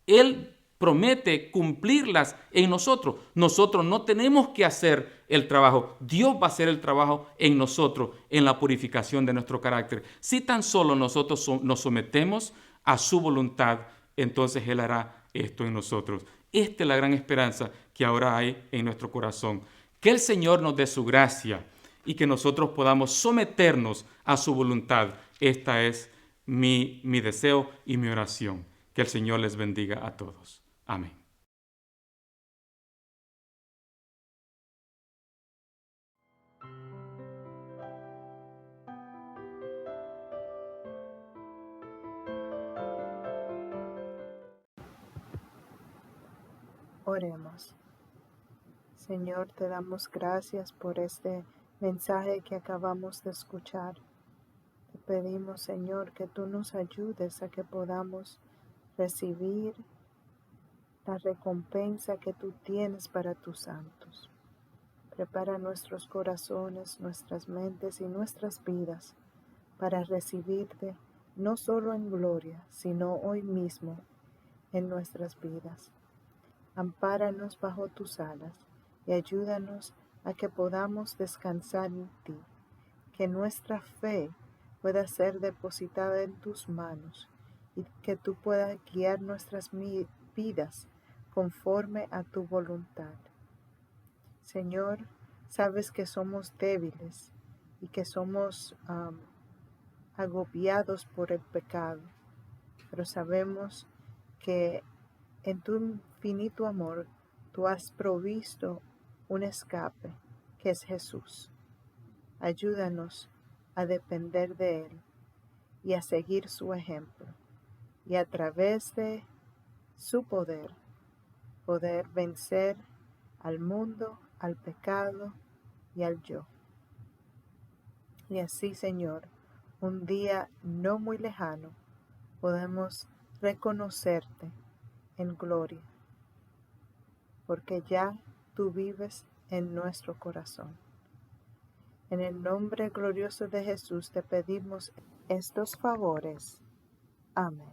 Él promete cumplirlas en nosotros. Nosotros no tenemos que hacer el trabajo. Dios va a hacer el trabajo en nosotros, en la purificación de nuestro carácter. Si tan solo nosotros nos sometemos a su voluntad, entonces Él hará esto en nosotros. Esta es la gran esperanza que ahora hay en nuestro corazón. Que el Señor nos dé su gracia y que nosotros podamos someternos a su voluntad. Esta es mi deseo y mi oración. Que el Señor les bendiga a todos. Amén. Oremos. Señor, te damos gracias por este mensaje que acabamos de escuchar. Te pedimos, Señor, que tú nos ayudes a que podamos recibir la recompensa que tú tienes para tus santos. Prepara nuestros corazones, nuestras mentes y nuestras vidas para recibirte no solo en gloria, sino hoy mismo en nuestras vidas. Ampáranos bajo tus alas y ayúdanos a que podamos descansar en ti, que nuestra fe pueda ser depositada en tus manos y que tú puedas guiar nuestras vidas conforme a tu voluntad. Señor, sabes que somos débiles y que somos agobiados por el pecado, pero sabemos que en tu infinito amor tú has provisto un escape, que es Jesús. Ayúdanos a depender de Él y a seguir su ejemplo, y a través de su poder vencer al mundo, al pecado y al yo. Y así, Señor, un día no muy lejano podemos reconocerte en gloria, porque ya tú vives en nuestro corazón. En el nombre glorioso de Jesús te pedimos estos favores. Amén.